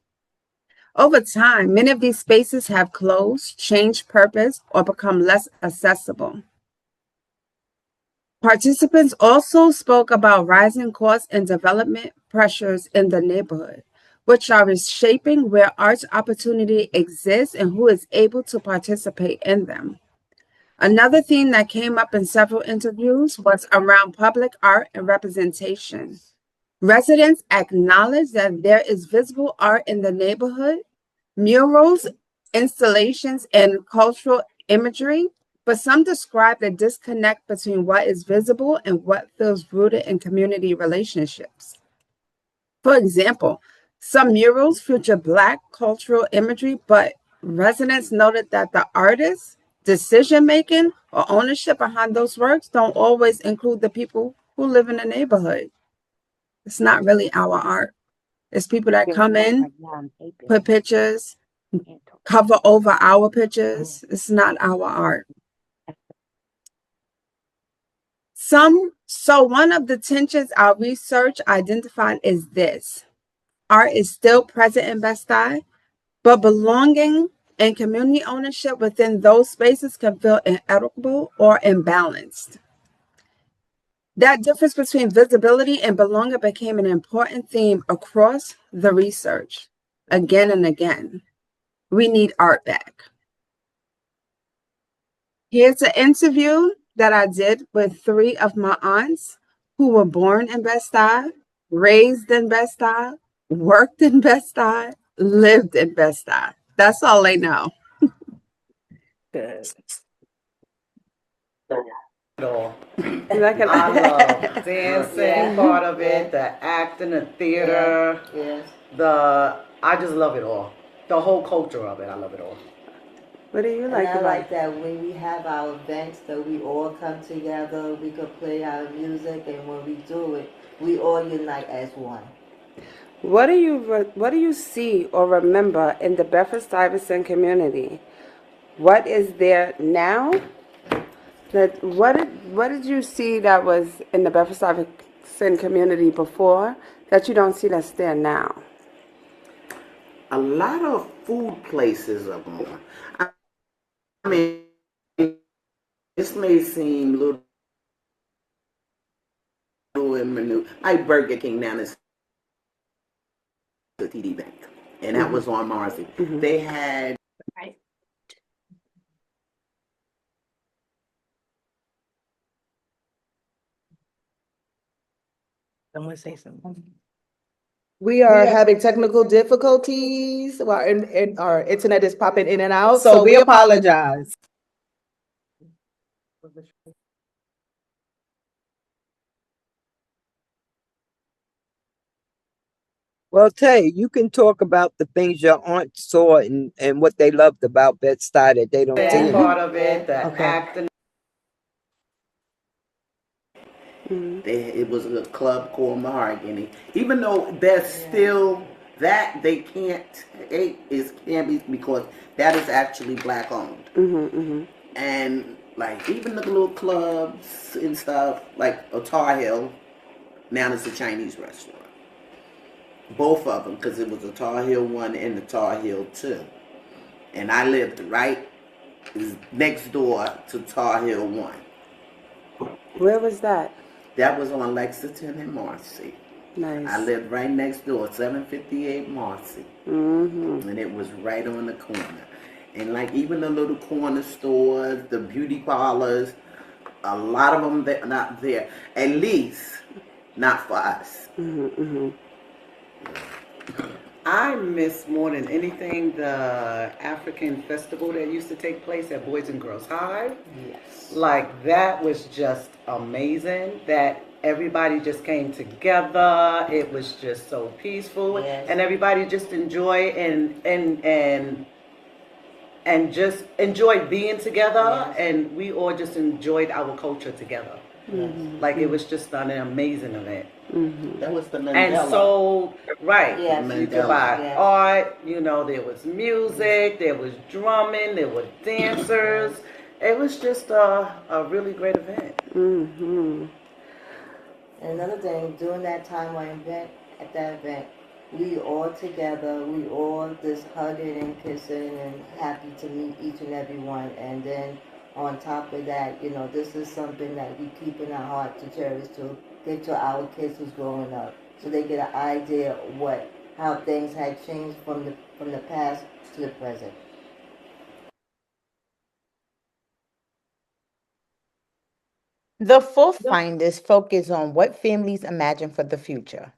Over time, many of these spaces have closed, changed purpose, or become less accessible. Participants also spoke about rising costs and development pressures in the neighborhood, which are reshaping where arts opportunity exists and who is able to participate in them. Another theme that came up in several interviews was around public art and representation. Residents acknowledge that there is visible art in the neighborhood, murals, installations, and cultural imagery, but some describe the disconnect between what is visible and what feels rooted in community relationships. For example, some murals feature Black cultural imagery, but residents noted that the artists, decision-making, or ownership behind those works don't always include the people who live in the neighborhood. It's not really our art. It's people that come in, put pictures, cover over our pictures. It's not our art. So one of the tensions our research identified is this. Art is still present in Bed-Stuy, but belonging and community ownership within those spaces can feel inequitable or imbalanced. That difference between visibility and belonging became an important theme across the research, again and again. We need art back. Here's an interview that I did with 3 of my aunts who were born in Bed-Stuy, raised in Bed-Stuy, worked in Bed-Stuy, lived in Bed-Stuy. That's all they know. Good. All. I love dancing part of it, the acting, the theater, I just love it all. The whole culture of it, I love it all. What do you And like I about like that when we have our events that we all come together, we could play our music, and when we do it, we all unite as one. What do you see or remember in the Bedford-Stuyvesant community? What is there now? What did you see that was in the Bedford-Stuyvesant community before that you don't see that's there now? A lot of food places are born. I mean, this may seem little and minute. Like Burger King now is the TD Bank, and that was on Marcy. They had. Someone say something. We are having technical difficulties. Our internet is popping in and out, so we apologize. Well, Tay, you can talk about the things your aunt saw and what they loved about Bed-Stuy that they don't see Part anymore. of it, the acting. It was a club called Mahogany. Even though there's still that they can't be because that is actually Black owned. And like even the little clubs and stuff like a Tar Hill, now it's a Chinese restaurant. Both of them, because it was a Tar Hill 1 and the Tar Hill 2. and I lived right next door to Tar Heel 1. Where was that? That was on Lexington and Marcy. Nice. I lived right next door, 758 Marcy. And it was right on the corner. And like even the little corner stores, the beauty parlors, a lot of them they're not there. At least not for us. I miss more than anything the African festival that used to take place at Boys and Girls High. Yes. Like that was just amazing. That everybody just came together. It was just so peaceful, Yes. and everybody just enjoyed and just enjoyed being together, Yes. and we all just enjoyed our culture together. Like it was just an amazing event. That was the Mandela. And so, right, Yes. you could buy Yes. art, you know, there was music, there was drumming, there were dancers. It was just a really great event. And another thing, during that time at that event, we all together, we all just hugging and kissing and happy to meet each and every one. And then on top of that, you know, this is something that we keep in our heart to cherish, to give to our kids who's growing up, so they get an idea of how things had changed from the past to the present. The fourth findings focus on what families imagine for the future.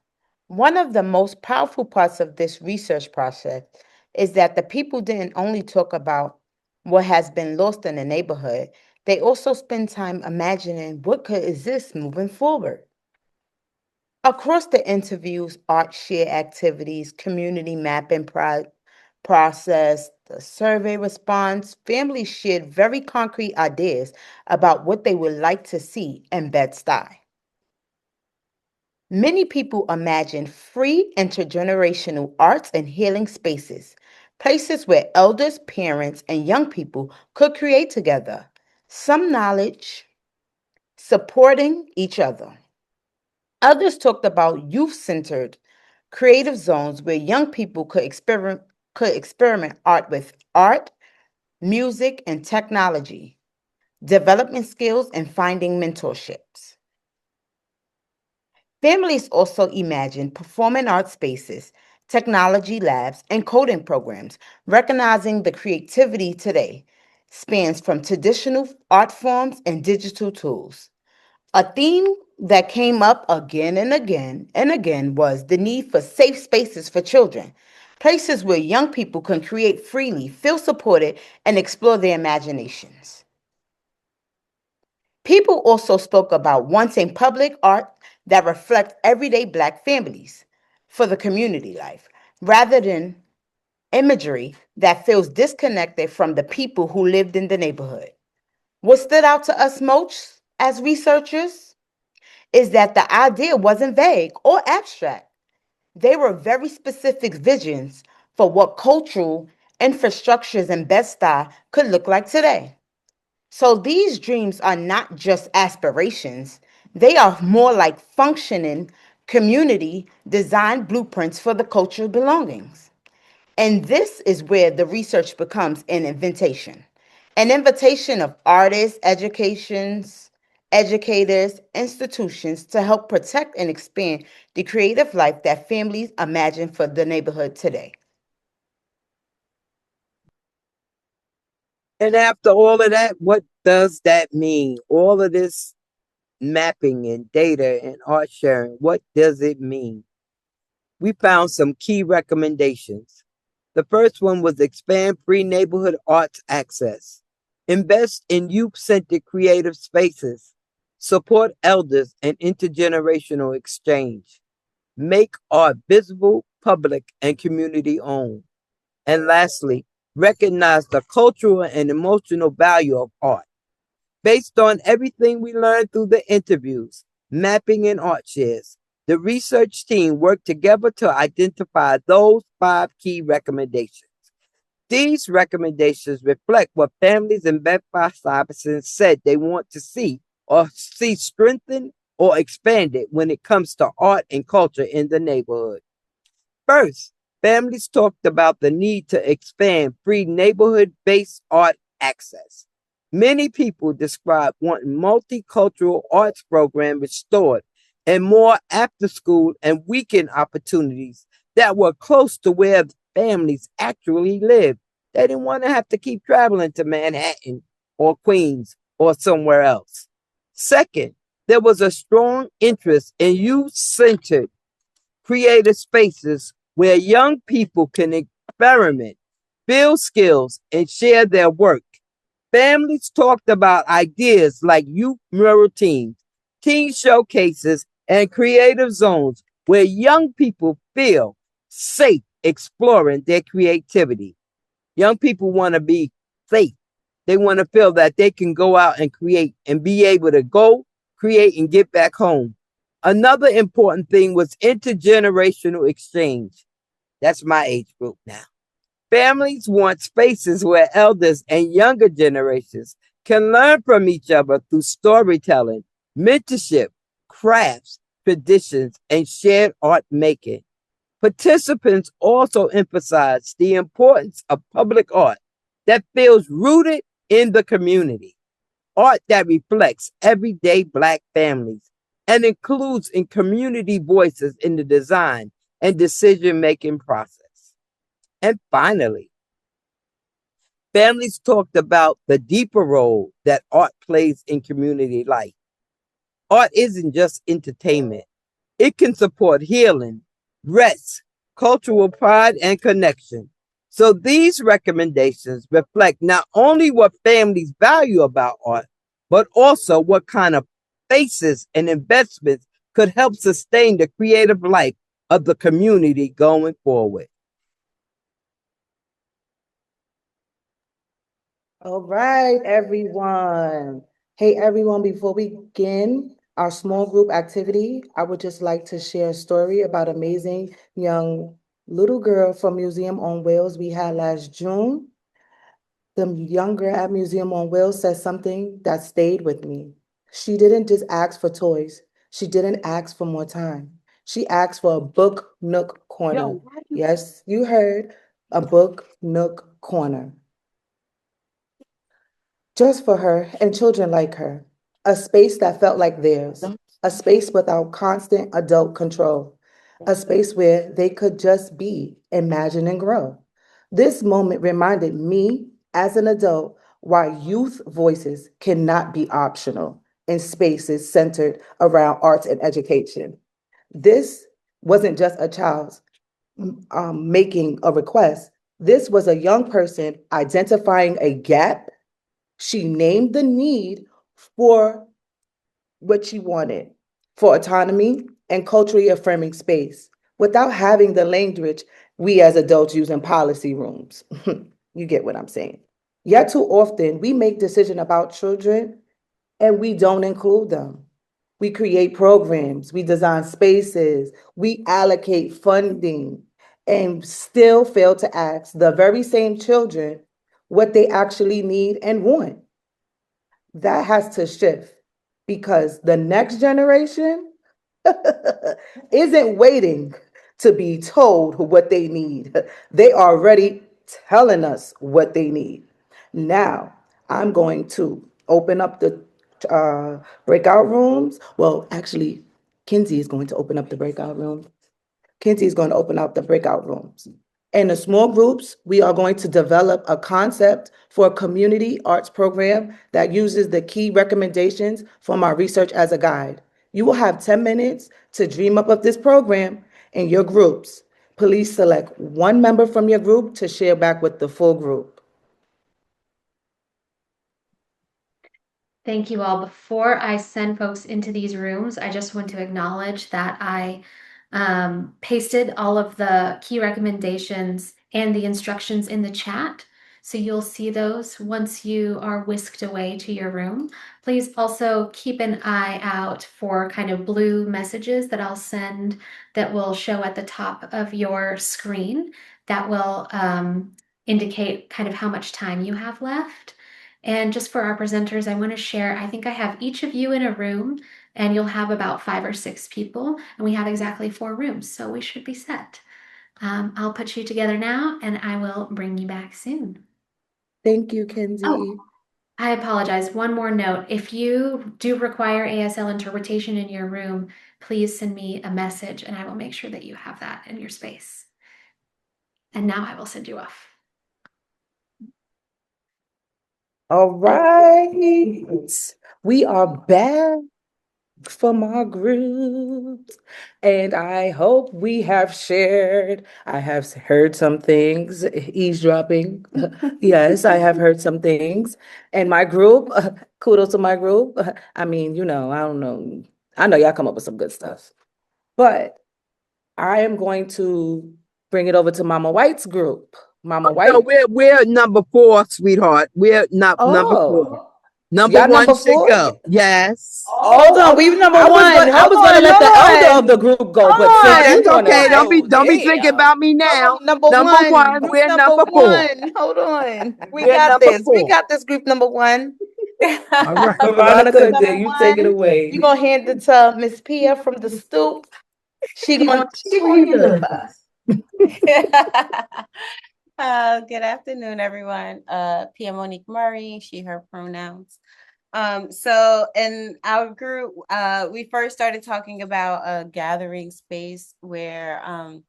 One of the most powerful parts of this research process is that the people didn't only talk about what has been lost in the neighborhood, they also spend time imagining what could exist moving forward. Across the interviews, art share activities, community mapping process, the survey response, families shared very concrete ideas about what they would like to see in Bed-Stuy. Many people imagine free intergenerational arts and healing spaces, places where elders, parents, and young people could create together, some knowledge, supporting each other. Others talked about youth-centered creative zones where young people could experiment art, music, and technology, developing skills and finding mentorships. Families also imagine performing art spaces, technology labs, and coding programs, recognizing the creativity today spans from traditional art forms and digital tools. A theme that came up again and again and again was the need for safe spaces for children, places where young people can create freely, feel supported, and explore their imaginations. People also spoke about wanting public art that reflects everyday Black families for the community life, rather than imagery that feels disconnected from the people who lived in the neighborhood. What stood out to us most as researchers is that the idea wasn't vague or abstract. They were very specific visions for what cultural infrastructures in Bed-Stuy could look like today. So these dreams are not just aspirations, they are more like functioning community design blueprints for the cultural belongings. And this is where the research becomes an invitation of artists, educators, institutions to help protect and expand the creative life that families imagine for the neighborhood today. And after all of that, what does that mean? All of this mapping and data and art sharing, what does it mean? We found some key recommendations. The first one was expand free neighborhood arts access, invest in youth-centered creative spaces, support elders and intergenerational exchange, make art visible, public, and community owned. And lastly, recognize the cultural and emotional value of art. Based on everything we learned through the interviews, mapping, and art shares, the research team worked together to identify those 5 key recommendations. These recommendations reflect what families in Bedford-Stuyvesant said they want to see or see strengthened or expanded when it comes to art and culture in the neighborhood. First, families talked about the need to expand free neighborhood-based art access. Many people described wanting multicultural arts programs restored and more after-school and weekend opportunities that were close to where families actually lived. They didn't want to have to keep traveling to Manhattan or Queens or somewhere else. Second, there was a strong interest in youth-centered creative spaces where young people can experiment, build skills, and share their work. Families talked about ideas like youth mural teams, teen showcases, and creative zones where young people feel safe exploring their creativity. Young people want to be safe. They want to feel that they can go out and create and be able to go, create, and get back home. Another important thing was intergenerational exchange. That's my age group now. Families want spaces where elders and younger generations can learn from each other through storytelling, mentorship, crafts, traditions, and shared art making. Participants also emphasized the importance of public art that feels rooted in the community, art that reflects everyday Black families and includes in community voices in the design and decision-making process. And finally, families talked about the deeper role that art plays in community life. Art isn't just entertainment. It can support healing, rest, cultural pride, and connection. So these recommendations reflect not only what families value about art, but also what kind of spaces and investments could help sustain the creative life of the community going forward. All right, everyone. Hey, everyone, before we begin our small group activity, I would just like to share a story about amazing young little girl from Museum on Wheels we had last June. The young girl at Museum on Wheels said something that stayed with me. She didn't just ask for toys. She didn't ask for more time. She asked for a book nook corner. Yes, you heard, a book nook corner. Just for her and children like her. A space that felt like theirs. A space without constant adult control. A space where they could just be, imagine, and grow. This moment reminded me as an adult why youth voices cannot be optional in spaces centered around arts and education. This wasn't just a child's making a request. This was a young person identifying a gap. She named the need for what she wanted, for autonomy and culturally affirming space without having the language we as adults use in policy rooms. You get what I'm saying. Yet too often we make decisions about children and we don't include them. We create programs, we design spaces, we allocate funding, and still fail to ask the very same children what they actually need and want. That has to shift because the next generation isn't waiting to be told what they need. They are already telling us what they need. Now, I'm going to open up the breakout rooms. Well, actually, Kinsey is going to open up the breakout room. Kinsey is going to open up the breakout rooms. In the small groups, we are going to develop a concept for a community arts program that uses the key recommendations from our research as a guide. You will have 10 minutes to dream up of this program in your groups. Please select one member from your group to share back with the full group. Thank you all. Before I send folks into these rooms, I just want to acknowledge that I pasted all of the key recommendations and the instructions in the chat. So you'll see those once you are whisked away to your room. Please also keep an eye out for kind of blue messages that I'll send that will show at the top of your screen that will indicate kind of how much time you have left. And just for our presenters, I want to share, I think I have each of you in a room and you'll have about 5 or 6 people and we have exactly 4 rooms, so we should be set. I'll put you together now, and I will bring you back soon. Thank you, Kenzie. Oh, I apologize. One more note. If you do require ASL interpretation in your room, please send me a message and I will make sure that you have that in your space. And now I will send you off. All right. We are back from our groups, and I hope we have shared. I have heard some things, eavesdropping. Yes, I have heard some things. And my group, kudos to my group. I mean, I don't know. I know y'all come up with some good stuff. But I am going to bring it over to Mama White's group. Mama White. No, we're number 4, sweetheart. We're not number 4. Number Y'all 1 number should 4? go. Yes. Hold on, we number one. I was gonna let the elder of the group go, but Oh, since that's you wanna okay. Don't be go, thinking about me now. number Number one. 1, Group we're number number 4. one. Hold on. We We're got number this. We 4. got this group number one. All right. Veronica, then you take it away. You gonna hand it to Miss Pia from the stoop. She gonna handle it for us. Good afternoon, everyone. Pia Monique Murray, she, her pronouns. So in our group, we first started talking about a gathering space where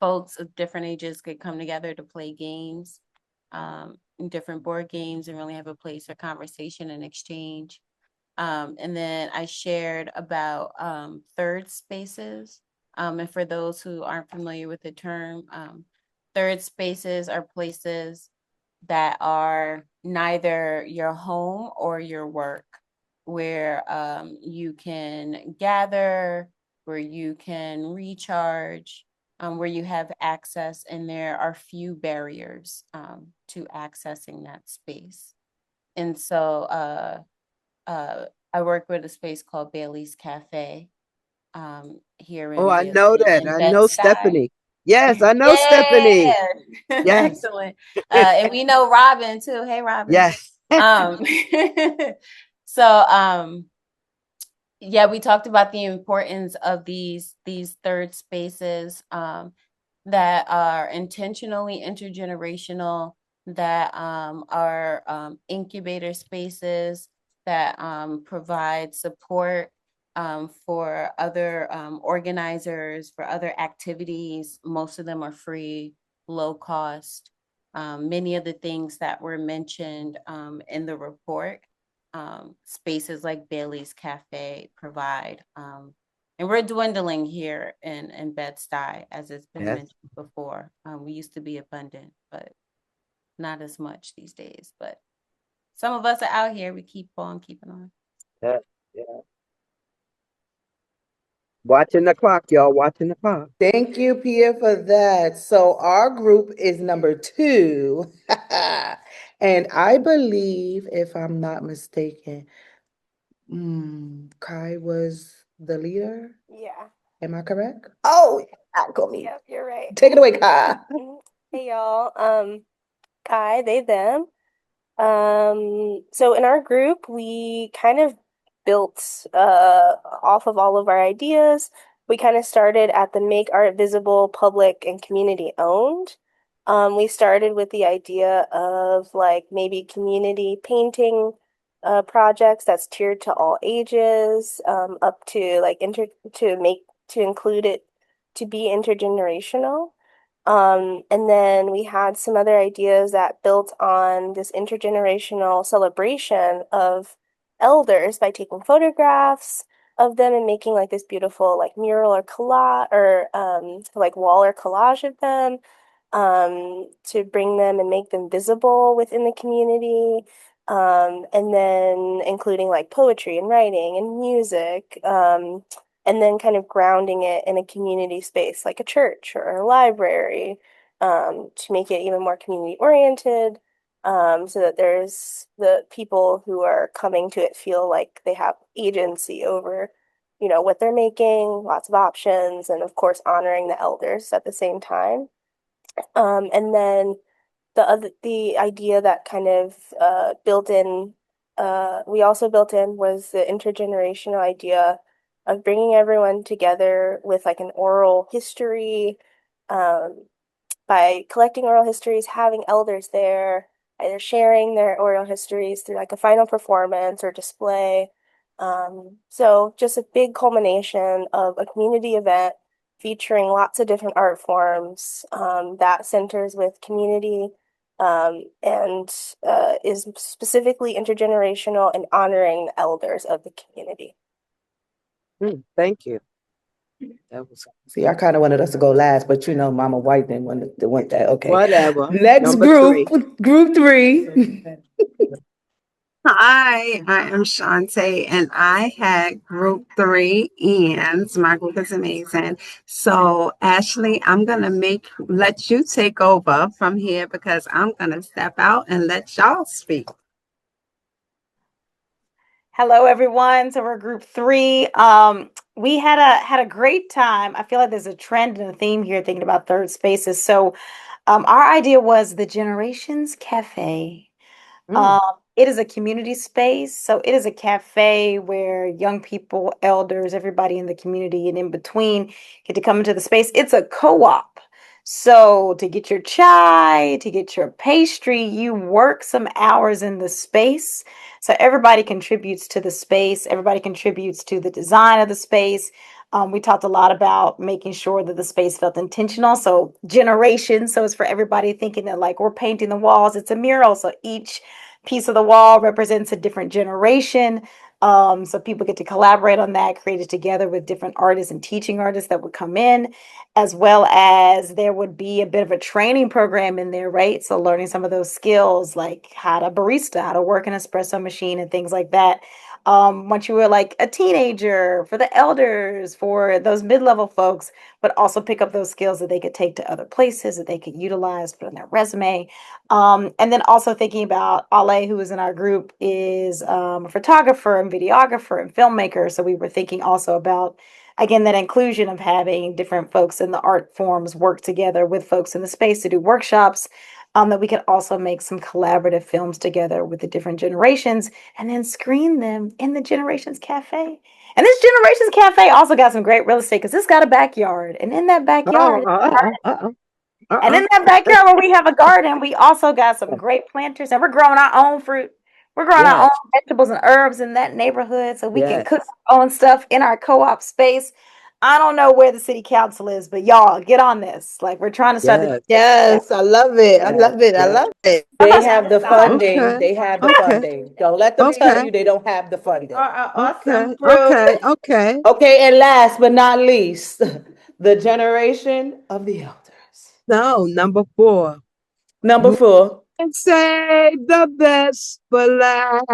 folks of different ages could come together to play games, different board games, and really have a place for conversation and exchange. And then I shared about third spaces. And for those who aren't familiar with the term, third spaces are places that are neither your home or your work, where you can gather, where you can recharge, where you have access, and there are few barriers to accessing that space. And so I work with a space called Bailey's Cafe here in I know that. I know Bed-Stuy. Stephanie. Yes, I know Stephanie. Yes. Excellent. And we know Robin too. Hey, Robin. Yes. So yeah, we talked about the importance of these third spaces that are intentionally intergenerational, that are incubator spaces that provide support for other organizers, for other activities. Most of them are free, low cost. Many of the things that were mentioned in the report, spaces like Bailey's Cafe provide. And we're dwindling here in Bed-Stuy, as it's been mentioned before. We used to be abundant, but not as much these days. But some of us are out here. We keep on keeping on. Yeah. Watching the clock, y'all. Watching the clock. Thank you, Pia, for that. So our group is number 2. And I believe, if I'm not mistaken, Kai was the leader. Yeah. Am I correct? Oh, go me. Yep, you're right. Take it away, Kai. Hey, y'all. Kai, they, them. So in our group, we kind of built off of all of our ideas. We kind of started at the Make Art Visible, Public, and Community Owned. We started with the idea of like maybe community painting projects that's tiered to all ages, up to like to include it to be intergenerational. And then we had some other ideas that built on this intergenerational celebration of elders by taking photographs of them and making like this beautiful like mural or collage or like wall or collage of them, to bring them and make them visible within the community. And then including like poetry and writing and music. And then kind of grounding it in a community space like a church or a library, to make it even more community oriented, so that there's the people who are coming to it feel like they have agency over, what they're making, lots of options, and of course honoring the elders at the same time. And then the idea that kind of we also built in was the intergenerational idea of bringing everyone together with like an oral history, by collecting oral histories, having elders there, either sharing their oral histories through like a final performance or display. So just a big culmination of a community event featuring lots of different art forms that centers with community and is specifically intergenerational and honoring the elders of the community. Thank you. That was See, I kind of wanted us to go last, but you know, Mama White didn't want to went that. Okay. whatever. Next Number group, 3. group 3. Hi, I am Shantae, and I had group 3, and my group is amazing. So, Ashley, I'm gonna let you take over from here because I'm gonna step out and let y'all speak. Hello, everyone. So we're group 3. We had a great time. I feel like there's a trend and a theme here thinking about third spaces. So our idea was the Generations Cafe. It is a community space. So it is a cafe where young people, elders, everybody in the community and in between get to come into the space. It's a co-op. So to get your chai, to get your pastry, you work some hours in the space. So everybody contributes to the space. Everybody contributes to the design of the space. We talked a lot about making sure that the space felt intentional. So generations. So it's for everybody thinking that like we're painting the walls. It's a mural. So each piece of the wall represents a different generation. So people get to collaborate on that, create it together with different artists and teaching artists that would come in, as well as there would be a bit of a training program in there, right? So learning some of those skills like how to barista, how to work an espresso machine and things like that. Once you were like a teenager, for the elders, for those mid-level folks, but also pick up those skills that they could take to other places that they could utilize, put on their resume. And then also thinking about Ale, who is in our group, is a photographer and videographer and filmmaker. So we were thinking also about, again, that inclusion of having different folks in the art forms work together with folks in the space to do workshops, that we could also make some collaborative films together with the different generations and then screen them in the Generations Cafe. And this Generations Cafe also got some great real estate because it's got a backyard. And in that backyard, and in that backyard where we have a garden, we also got some great planters and we're growing our own fruit. We're growing our own vegetables and herbs in that neighborhood so we can cook our own stuff in our co-op space. I don't know where the city council is, but y'all get on this. Like we're trying to start the Yes, I love it. I love it. I love it. They have the funding. They have the funding. Don't let them tell you they don't have the funding. Awesome. Okay. Okay, and last but not least, the generation of the elders. No, number 4. Number 4. And save the best for last.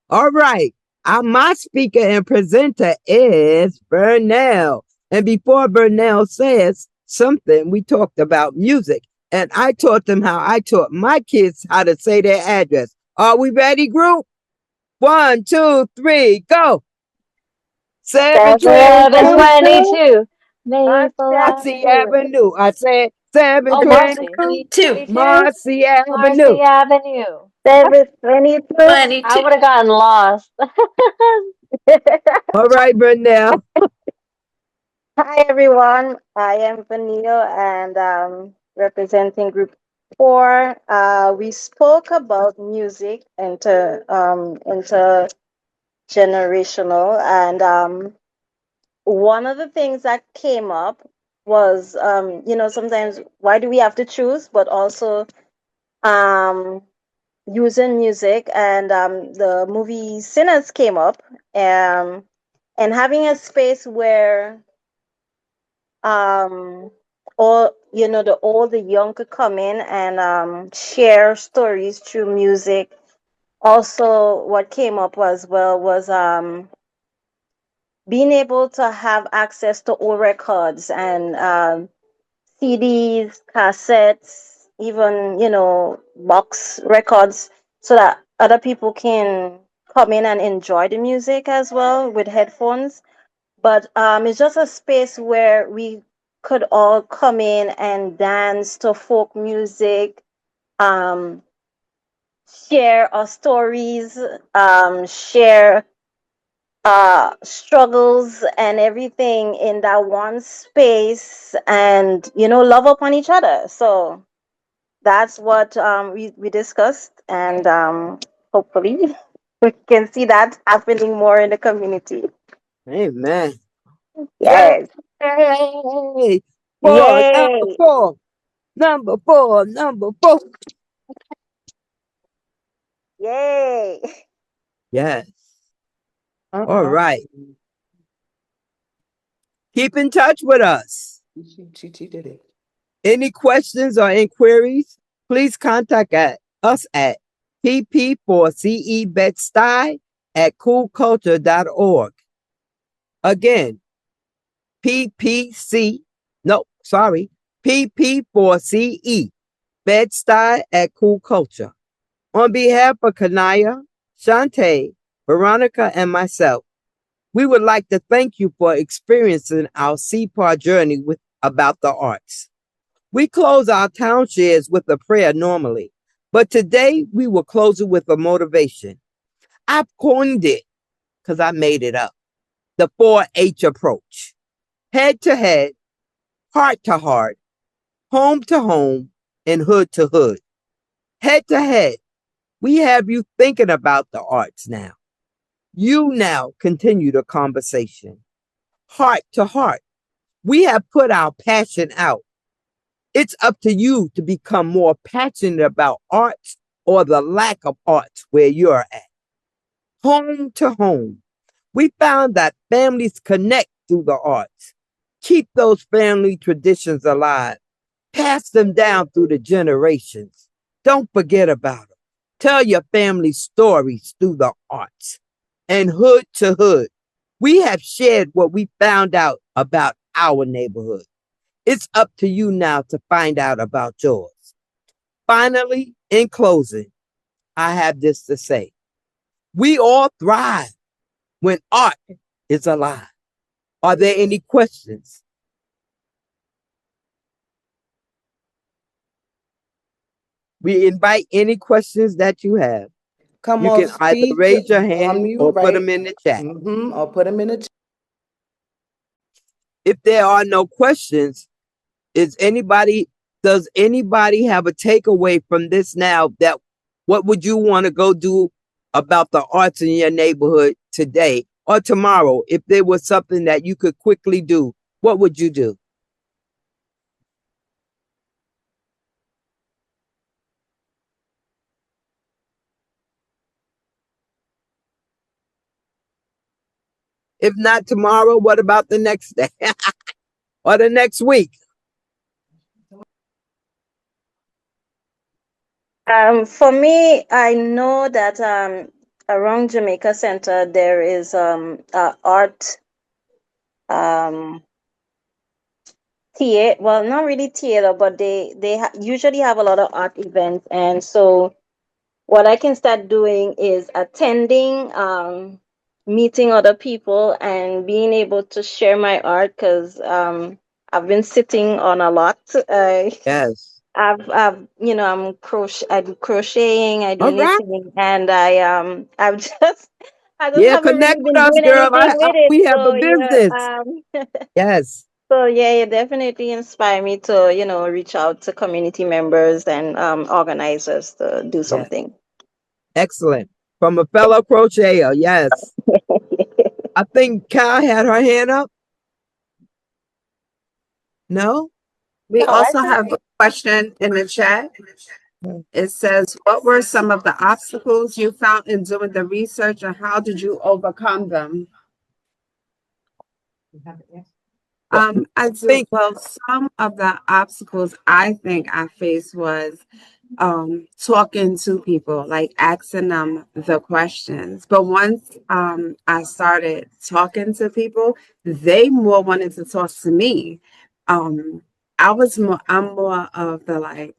All right. My speaker and presenter is Burnell. And before Burnell says something, we talked about music. And I taught them how I taught my kids how to say their address. Are we ready, group? 1, 2, 3, go. 722 Marcy Avenue. I said 722 Marcy Avenue. Marcy Avenue. 722. I would have gotten lost. All right, Burnell. Hi everyone, I am Vanille and representing Group 4. We spoke about music intergenerational, and one of the things that came up was sometimes why do we have to choose, but also um, using music, and the movie Sinners came up, and having a space where all the young could come in and share stories through music. Also, what came up as well was being able to have access to old records and CDs, cassettes, even box records, so that other people can come in and enjoy the music as well with headphones. But it's just a space where we could all come in and dance to folk music, um, share our stories, share struggles and everything in that one space, and love upon each other. So that's what we discussed, and hopefully we can see that happening more in the community. Amen. Yes. Yay! Four, number Yay. four, number four, number four. Yay. Yes. All right. Keep in touch with us. She did it. Any questions or inquiries, please contact us at pp4ce Bed-Stuy at coolculture.org. Again, pp4ce Bed-Stuy at Cool Culture. On behalf of Kanaya, Shantae, Veronica, and myself, we would like to thank you for experiencing our CPAR journey about the arts. We close our town shares with a prayer normally, but today we will close it with a motivation. I've coined it because I made it up. The 4H approach. Head to head, heart to heart, home to home, and hood to hood. Head to head, we have you thinking about the arts now. You now continue the conversation. Heart to heart, we have put our passion out. It's up to you to become more passionate about arts or the lack of arts where you're at. Home to home, we found that families connect through the arts. Keep those family traditions alive. Pass them down through the generations. Don't forget about them. Tell your family stories through the arts. And hood to hood, we have shared what we found out about our neighborhood. It's up to you now to find out about yours. Finally, in closing, I have this to say. We all thrive when art is alive. Are there any questions? We invite any questions that you have. Come You on, can either speak, raise your hand unmute, or put right? them in the chat. Or put them in the chat. If there are no questions, does anybody have a takeaway from this now that what would you want to go do about the arts in your neighborhood today or tomorrow? If there was something that you could quickly do, what would you do? If not tomorrow, what about the next day or the next week? For me, I know that around Jamaica Center there is art theater. Well, not really theater, but they usually have a lot of art events, and so what I can start doing is attending, meeting other people, and being able to share my art because I've been sitting on a lot. Yes. I'm I do crocheting, I do All right. knitting, and I've just, I just Yeah, haven't connect really with been us, doing girl. anything with it. We have a So business. Yes. so yeah, it definitely inspired me to, reach out to community members and organizers to do Yeah. something. Excellent. From a fellow crocheter, yes. I think Cal had her hand up. No? We also have a question in the chat. It says, what were some of the obstacles you found in doing the research and how did you overcome them? I do. Well, some of the obstacles I think I faced was talking to people, like asking them the questions. But once I started talking to people, they more wanted to talk to me. I'm more of the like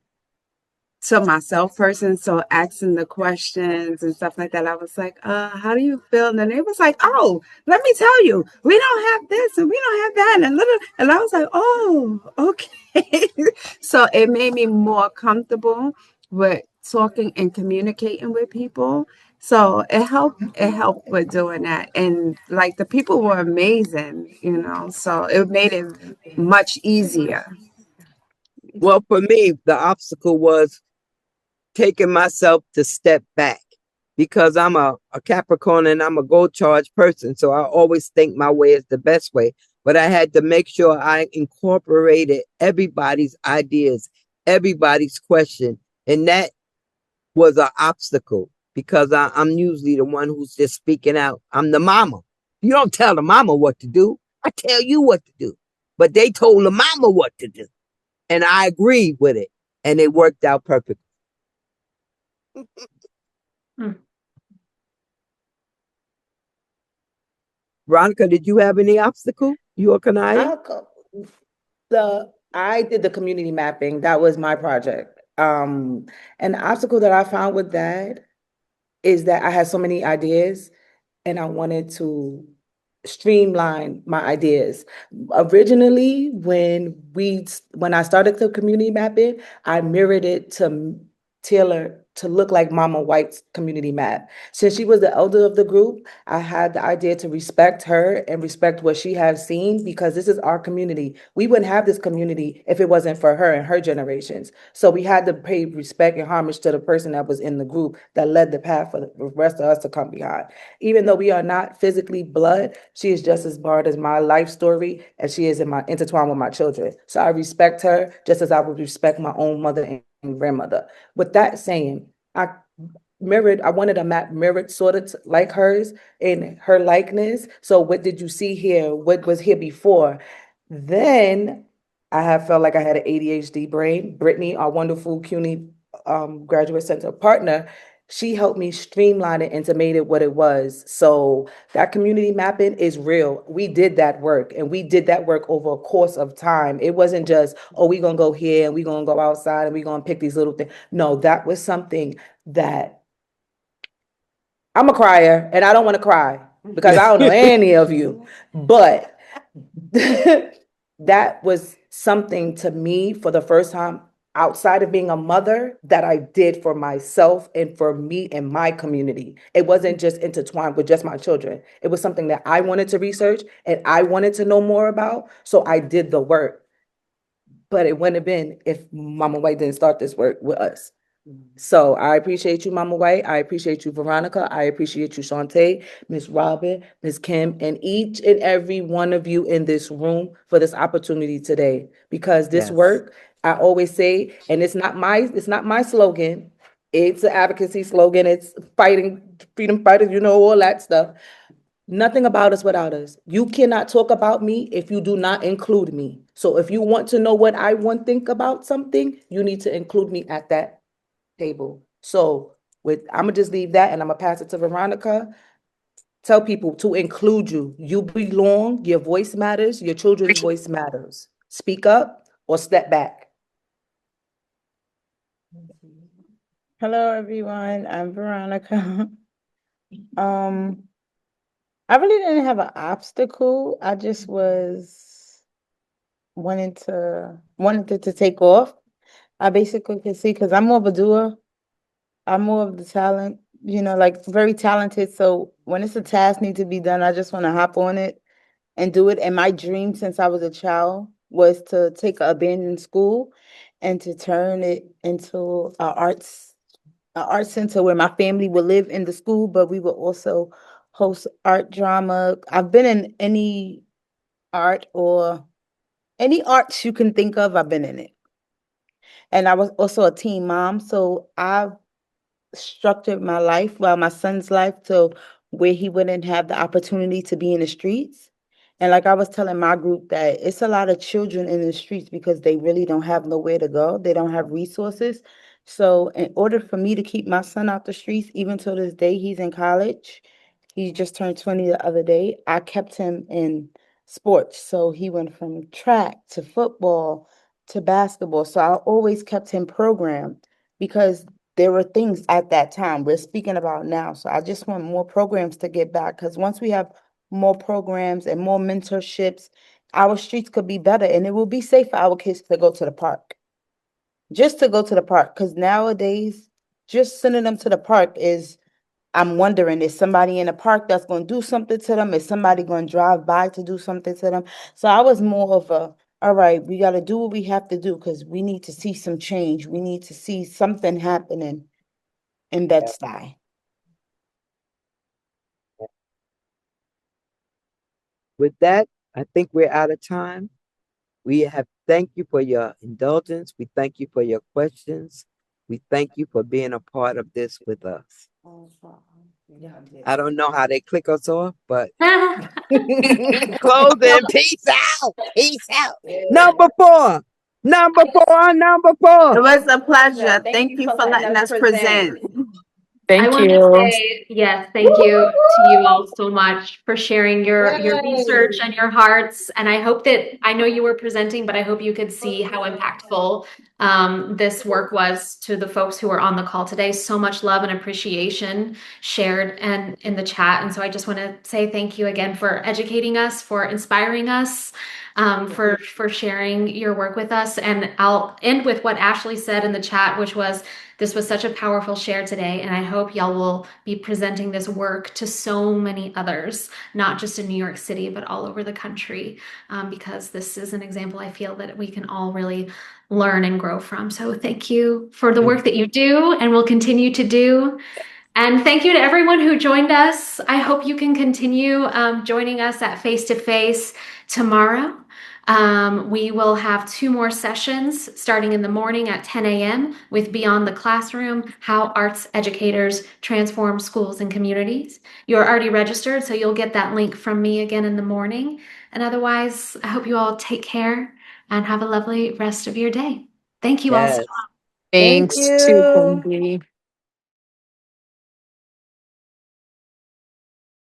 to myself person. So asking the questions and stuff like that, I was like, how do you feel? And then it was like, oh, let me tell you, we don't have this and we don't have that. And I was like, oh, okay. So it made me more comfortable with talking and communicating with people. So it helped with doing that. And like the people were amazing, so it made it much easier. Well, for me, the obstacle was taking myself to step back because I'm a Capricorn and I'm a goal charge person. So I always think my way is the best way. But I had to make sure I incorporated everybody's ideas, everybody's question. And that was an obstacle because I'm usually the one who's just speaking out. I'm the mama. You don't tell the mama what to do. I tell you what to do. But they told the mama what to do. And I agreed with it. And it worked out perfectly. Veronica, did you have any obstacle? You or Kanaya? I did the community mapping. That was my project. And the obstacle that I found with that is that I had so many ideas and I wanted to streamline my ideas. Originally, when I started the community mapping, I mirrored it to tailor to look like Mama White's community map. Since she was the elder of the group, I had the idea to respect her and respect what she has seen because this is our community. We wouldn't have this community if it wasn't for her and her generations. So we had to pay respect and homage to the person that was in the group that led the path for the rest of us to come behind. Even though we are not physically blood, she is just as barred as my life story as she is intertwined with my children. So I respect her just as I would respect my own mother and grandmother. With that saying, I wanted a map mirrored sort of like hers in her likeness. So what did you see here? What was here before? Then I have felt like I had an ADHD brain. Brittany, our wonderful CUNY Graduate Center partner, she helped me streamline it and to made it what it was. So that community mapping is real. We did that work and we did that work over a course of time. It wasn't just, oh, we're going to go here and we're going to go outside and we're going to pick these little things. No, that was something that I'm a crier and I don't want to cry because I don't know any of you, but that was something to me for the first time outside of being a mother that I did for myself and for me and my community. It wasn't just intertwined with just my children. It was something that I wanted to research and I wanted to know more about. So I did the work. But it wouldn't have been if Mama White didn't start this work with us. So I appreciate you, Mama White. I appreciate you, Veronica. I appreciate you, Shantae, Miss Robin, Miss Kim, and each and every one of you in this room for this opportunity today. Because this work, I always say, and it's not my slogan. It's an advocacy slogan. It's fighting, freedom fighters, all that stuff. Nothing about us without us. You cannot talk about me if you do not include me. So if you want to know what I want think about something, you need to include me at that table. So I'm gonna just leave that and I'm gonna pass it to Veronica. Tell people to include you. You belong, your voice matters, your children's voice matters. Speak up or step back. Hello, everyone. I'm Veronica. I really didn't have an obstacle. I just was wanted it to take off. I basically could see because I'm more of a doer. I'm more of the talent, like very talented. So when it's a task need to be done, I just want to hop on it and do it. And my dream since I was a child was to take an abandoned school and to turn it into an art center where my family would live in the school, but we would also host art drama. I've been in any art or any arts you can think of, I've been in it. And I was also a teen mom, so I structured my life, well, my son's life, to where he wouldn't have the opportunity to be in the streets. And like I was telling my group that it's a lot of children in the streets because they really don't have nowhere to go. They don't have resources. So in order for me to keep my son out the streets, even till this day, he's in college. He just turned 20 the other day. I kept him in sports. So he went from track to football to basketball. So I always kept him programmed because there were things at that time we're speaking about now. So I just want more programs to get back because once we have more programs and more mentorships, our streets could be better and it will be safe for our kids to go to the park. Just to go to the park because nowadays, just sending them to the park is I'm wondering, is somebody in the park that's going to do something to them? Is somebody going to drive by to do something to them? So I was more of a, all right, we got to do what we have to do because we need to see some change. We need to see something happening in Bed-Stuy. With that, I think we're out of time. We have thank you for your indulgence. We thank you for your questions. We thank you for being a part of this with us. I don't know how they click us off, but closing. Peace out. Peace out. Number four. Number four. Number four. It was a pleasure. Thank you for letting us present. I want to say yes, thank you to you all so much for sharing your research and your hearts. And I hope that I know you were presenting, but I hope you could see how impactful this work was to the folks who were on the call today. So much love and appreciation shared and in the chat. And so I just want to say thank you again for educating us, for inspiring us, for sharing your work with us. And I'll end with what Ashley said in the chat, which was, this was such a powerful share today, and I hope y'all will be presenting this work to so many others, not just in New York City, but all over the country, because this is an example I feel that we can all really learn and grow from. So thank you for the work that you do and will continue to do. And thank you to everyone who joined us. I hope you can continue joining us at Face to Face tomorrow. We will have 2 more sessions starting in the morning at 10 a.m. with Beyond the Classroom, How Arts Educators Transform Schools and Communities. You're already registered, so you'll get that link from me again in the morning. And otherwise, I hope you all take care and have a lovely rest of your day. Thank you all so much. Thanks to Cindy.